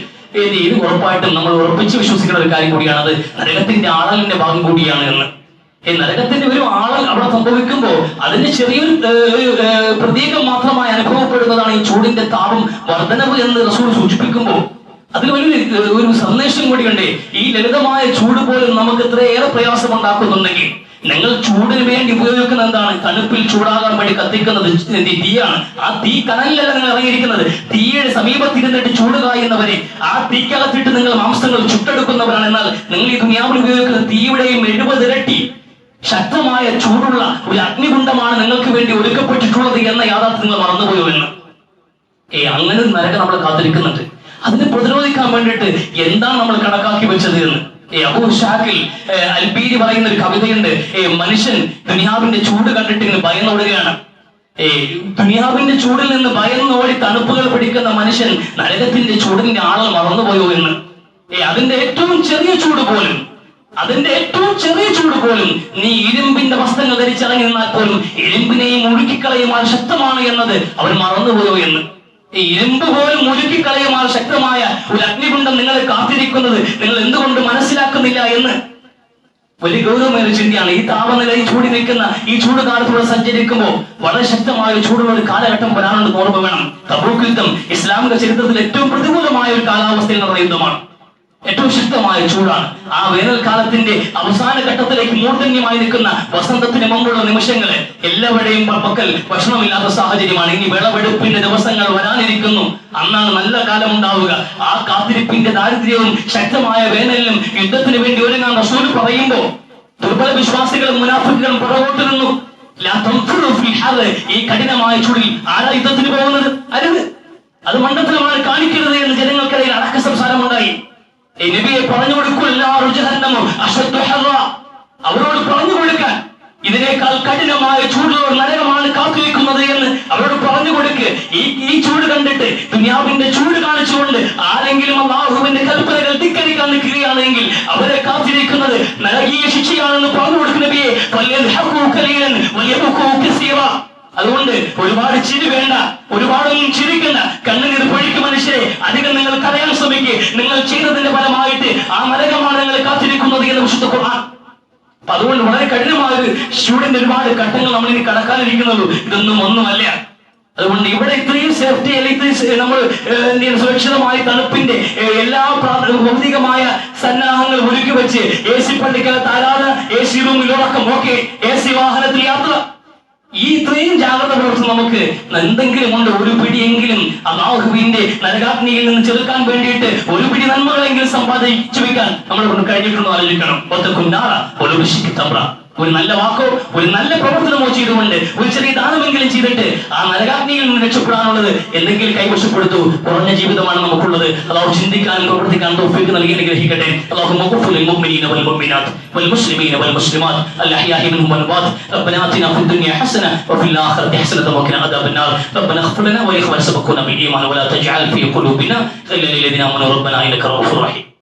ഇത് ഉറപ്പായിട്ടും നമ്മൾ ഉറപ്പിച്ച് വിശ്വസിക്കുന്ന ഒരു കാര്യം കൂടിയാണ്. അത് നരകത്തിന്റെ ആളലിന്റെ ഭാഗം കൂടിയാണ് എന്ന്. ഈ നരകത്തിന്റെ ഒരു ആളൽ അവിടെ സംഭവിക്കുമ്പോൾ അതിന്റെ ചെറിയൊരു പ്രതീകം മാത്രമായി അനുഭവപ്പെടുന്നതാണ് ഈ ചൂടിന്റെ താപം വർധനവ് എന്ന് റസൂൽ സൂചിപ്പിക്കുമ്പോൾ അതിൽ ഒരു സന്ദേശം കൂടിയുണ്ട്. ഈ ലളിതമായ ചൂട് പോലും നമുക്ക് ഇത്രയേറെ പ്രയാസം ഉണ്ടാക്കുന്നുണ്ടെങ്കിൽ നിങ്ങൾ ചൂടിന് വേണ്ടി ഉപയോഗിക്കുന്ന എന്താണ്? തണുപ്പിൽ ചൂടാകാൻ വേണ്ടി കത്തിക്കുന്നത് തീയാണ്. ആ തീ കനലിലല്ല നിങ്ങൾ ഇറങ്ങിയിരിക്കുന്നത്. തീയുടെ സമീപത്തിരുന്നിട്ട് ചൂട് കായുന്നവരെ, ആ തീക്കകത്തിട്ട് നിങ്ങൾ മാംസങ്ങൾ ചുട്ടെടുക്കുന്നവരാണ്. എന്നാൽ നിങ്ങൾ ഈ ദുനിയാവിൽ ഉപയോഗിക്കുന്ന തീയുടെയും 70 ഇരട്ടി ശക്തമായ ചൂടുള്ള ഒരു അഗ്നികുണ്ഡമാണ് നിങ്ങൾക്ക് വേണ്ടി ഒരുക്കപ്പെട്ടിട്ടുള്ളത് എന്ന യാഥാർത്ഥ്യം നിങ്ങൾ മറന്നുപോയോ എന്ന്. അങ്ങനെ ഒരു നരകം നമ്മൾ കാത്തിരിക്കുന്നുണ്ട്. അതിനെ പ്രതിരോധിക്കാൻ വേണ്ടിയിട്ട് എന്താണ് നമ്മൾ കണക്കാക്കി വെച്ചത് എന്ന് അബൂ ഷാക്കിൽ അൽബീരി പറയുന്ന ഒരു കവിതയുണ്ട്. മനുഷ്യൻ ദുനിയാവിന്റെ ചൂട് കണ്ടിട്ട് ഇങ്ങനെ ഭയന്നോടുകയാണ്. ദുനിയാവിന്റെ ചൂടിൽ നിന്ന് ഭയന്നോടി തണുപ്പുകൾ പിടിക്കുന്ന മനുഷ്യൻ നരകത്തിന്റെ ചൂടിന്റെ ആളൽ മറന്നുപോയോ എന്ന്. അതിന്റെ ഏറ്റവും ചെറിയ ചൂട് പോലും നീ ഇരുമ്പിന്റെ വസ്ത്രങ്ങൾ ധരിച്ചിറങ്ങി നിന്നാൽ പോലും ഇരുമ്പിനെയും ഒഴുക്കിക്കളയുമാൽ ശക്തമാണ് എന്നത് അവർ മറന്നുപോയോ എന്ന്. ഈ ഇരുമ്പ് പോലും ഒഴുക്കിക്കളയുമാൽ ശക്തമായ ഒരു അഗ്നികുണ്ഡം നിങ്ങളെ കാത്തിരിക്കുന്നത് നിങ്ങൾ എന്തുകൊണ്ട് മനസ്സിലാക്കുന്നില്ല എന്ന് വലിയ ഗൗരവമേറിയ ചിന്തയാണ്. ഈ താപനില ഈ ചൂടി നിൽക്കുന്ന ഈ ചൂട് കാലത്തൂടെ സഞ്ചരിക്കുമ്പോൾ വളരെ ശക്തമായ ഒരു ചൂടുള്ള ഒരു കാലഘട്ടം വരാനുണ്ടെന്ന് ഓർമ്മ വേണം. തബൂക്ക് യുദ്ധം ഇസ്ലാമിക ചരിത്രത്തിൽ ഏറ്റവും പ്രതികൂലമായ ഒരു കാലാവസ്ഥയിൽ നടന്ന യുദ്ധമാണ്. ഏറ്റവും ശക്തമായ ചൂടാണ്. ആ വേനൽക്കാലത്തിന്റെ അവസാന ഘട്ടത്തിലേക്ക് മൂർധന്യമായി നിൽക്കുന്ന വസന്തത്തിന് മുമ്പുള്ള നിമിഷങ്ങള് എല്ലാവരുടെയും പക്കൽ ഭക്ഷണമില്ലാത്ത സാഹചര്യമാണ്. ഇനി വിളവെടുപ്പിന്റെ ദിവസങ്ങൾ വരാനിരിക്കുന്നു. അന്നാണ് നല്ല കാലം ഉണ്ടാവുക. ആ കാത്തിരിപ്പിന്റെ ദാരിദ്ര്യവും ശക്തമായ വേനലിലും യുദ്ധത്തിന് വേണ്ടി ഒരുങ്ങാൻ റസൂൽ പറയുമ്പോൾ ദുർബല വിശ്വാസികളും മുനാഫിക്കുകളും പുറകോട്ട് നിന്നു. ഈ കഠിനമായ ചൂടിൽ ആരാ യുദ്ധത്തിന് പോകുന്നത്? അരുത്, അത് മണ്ഡലമാണ്, കാണിക്കരുത് എന്ന് ജനങ്ങൾക്കിടയിൽ അടക്ക സംസാരമുണ്ടായി. നബിയെ പറഞ്ഞു കൊടുക്കൂ, അവരോട് പറഞ്ഞു കൊടുക്കാൻ ഇതിനേക്കാൾ കഠിനമായ ചൂടുള്ള നരകമാണ് കാത്തിരിക്കുന്നത് എന്ന് അവരോട് പറഞ്ഞു കൊടുക്ക്. ഈ ചൂട് കണ്ടിട്ട് ദുനിയാവിന്റെ ചൂട് കാണിച്ചുകൊണ്ട് ആരെങ്കിലും അല്ലാഹുവിന്റെ കൽപ്പനകൾ ധിക്കരിക്കാൻ നിൽക്കുകയാണെങ്കിൽ അവരെ കാത്തിരിക്കുന്നത് നരകീയ ശിക്ഷയാണെന്ന് പറഞ്ഞു കൊടുക്കുന്ന നബിയെ. അതുകൊണ്ട് ഒരുപാട് ചിരി വേണ്ട, ഒരുപാടൊന്നും ചിരിക്കണ്ട, കണ്ണുനീർ പൊഴിക്ക് മനുഷ്യരെ. അധികം നിങ്ങൾ പറയാൻ ശ്രമിക്കുക, നിങ്ങൾ ചെയ്തതിന്റെ ഫലമായിട്ട് ആ നരകമാണ് നിങ്ങളെ കാത്തിരിക്കുന്നത് എന്ന് വിശുദ്ധ ഖുർആൻ. അപ്പൊ അതുകൊണ്ട് വളരെ കഠിനമായ ഒരു സ്റ്റുഡന്റ് ഒരുപാട് ഘട്ടങ്ങൾ നമ്മൾ ഇനി കടക്കാനിരിക്കുന്നുള്ളൂ. ഇതൊന്നും ഒന്നുമല്ല. അതുകൊണ്ട് ഇവിടെ ഇത്രയും സേഫ്റ്റി അല്ലെങ്കിൽ നമ്മൾ സുരക്ഷിതമായ തണുപ്പിന്റെ എല്ലാ ഭൗതികമായ സന്നാഹങ്ങൾ ഒരുക്കി വെച്ച് AC പള്ളിക്കകത്ത് ആരാധന, AC റൂമിലുറക്കം, ഓക്കെ, AC വാഹനത്തിൽ യാത്ര, ഈ ഇത്രയും ജാഗ്രത പുലർത്തും നമുക്ക് എന്തെങ്കിലും ഉണ്ട്, ഒരു പിടിയെങ്കിലും അല്ലാഹുവിന്റെ നരകാഗ്നിയിൽ നിന്ന് ചെറുക്കാൻ വേണ്ടിയിട്ട് ഒരു പിടി നന്മകളെങ്കിലും സമ്പാദിച്ചു വെക്കാൻ നമ്മളെ കൊണ്ട് കഴിഞ്ഞിട്ടുണ്ടോ ആലോചിക്കണം. ഒരു നല്ല വാക്കോ ഒരു നല്ല പ്രവർത്തനമോ ചെയ്തുകൊണ്ട് ഒരു ചെറിയ ദാനമെങ്കിലും ചെയ്തിട്ട് ആ നരകാഗ്നിയിൽ നിന്ന് രക്ഷപ്പെടാനുള്ളത് എന്തെങ്കിലും കൈവശപ്പെടുത്തു. കുറഞ്ഞ ജീവിതമാണ് നമുക്കുള്ളത്. അല്ലാഹു ചിന്തിക്കാനും പ്രവർത്തിക്കാനും തൗഫീഖ് നൽകി അനുഗ്രഹിക്കട്ടെ. അല്ലാഹു മഗ്ഫിർ ലിൽ മുഅ്മിനീന വൽ മുഅ്മിനാത്ത് വൽ മുസ്ലിമീന വൽ മുസ്ലിമാത്ത് അൽ അഹ്യാഇ മിൻഹും വൽ അംവാത്. റബ്ബനാ ആതിനാ ഫിദ് ദുനിയ ഹസന വഫിൽ ആഖിറതി ഹസനത വഖിനാ അദാബന്നാർ. റബ്ബനാ ഇഗ്ഫിർ ലനാ വലിഇഖ്വാനിനാ സബഖൂനാ ബിൽ ഈമാൻ വലാ തജ്അൽ ഫീ ഖുലൂബിനാ ഗില്ലൻ ലില്ലദീന ആമനൂ റബ്ബനാ ഇന്നക റഊഫുർ റഹീം.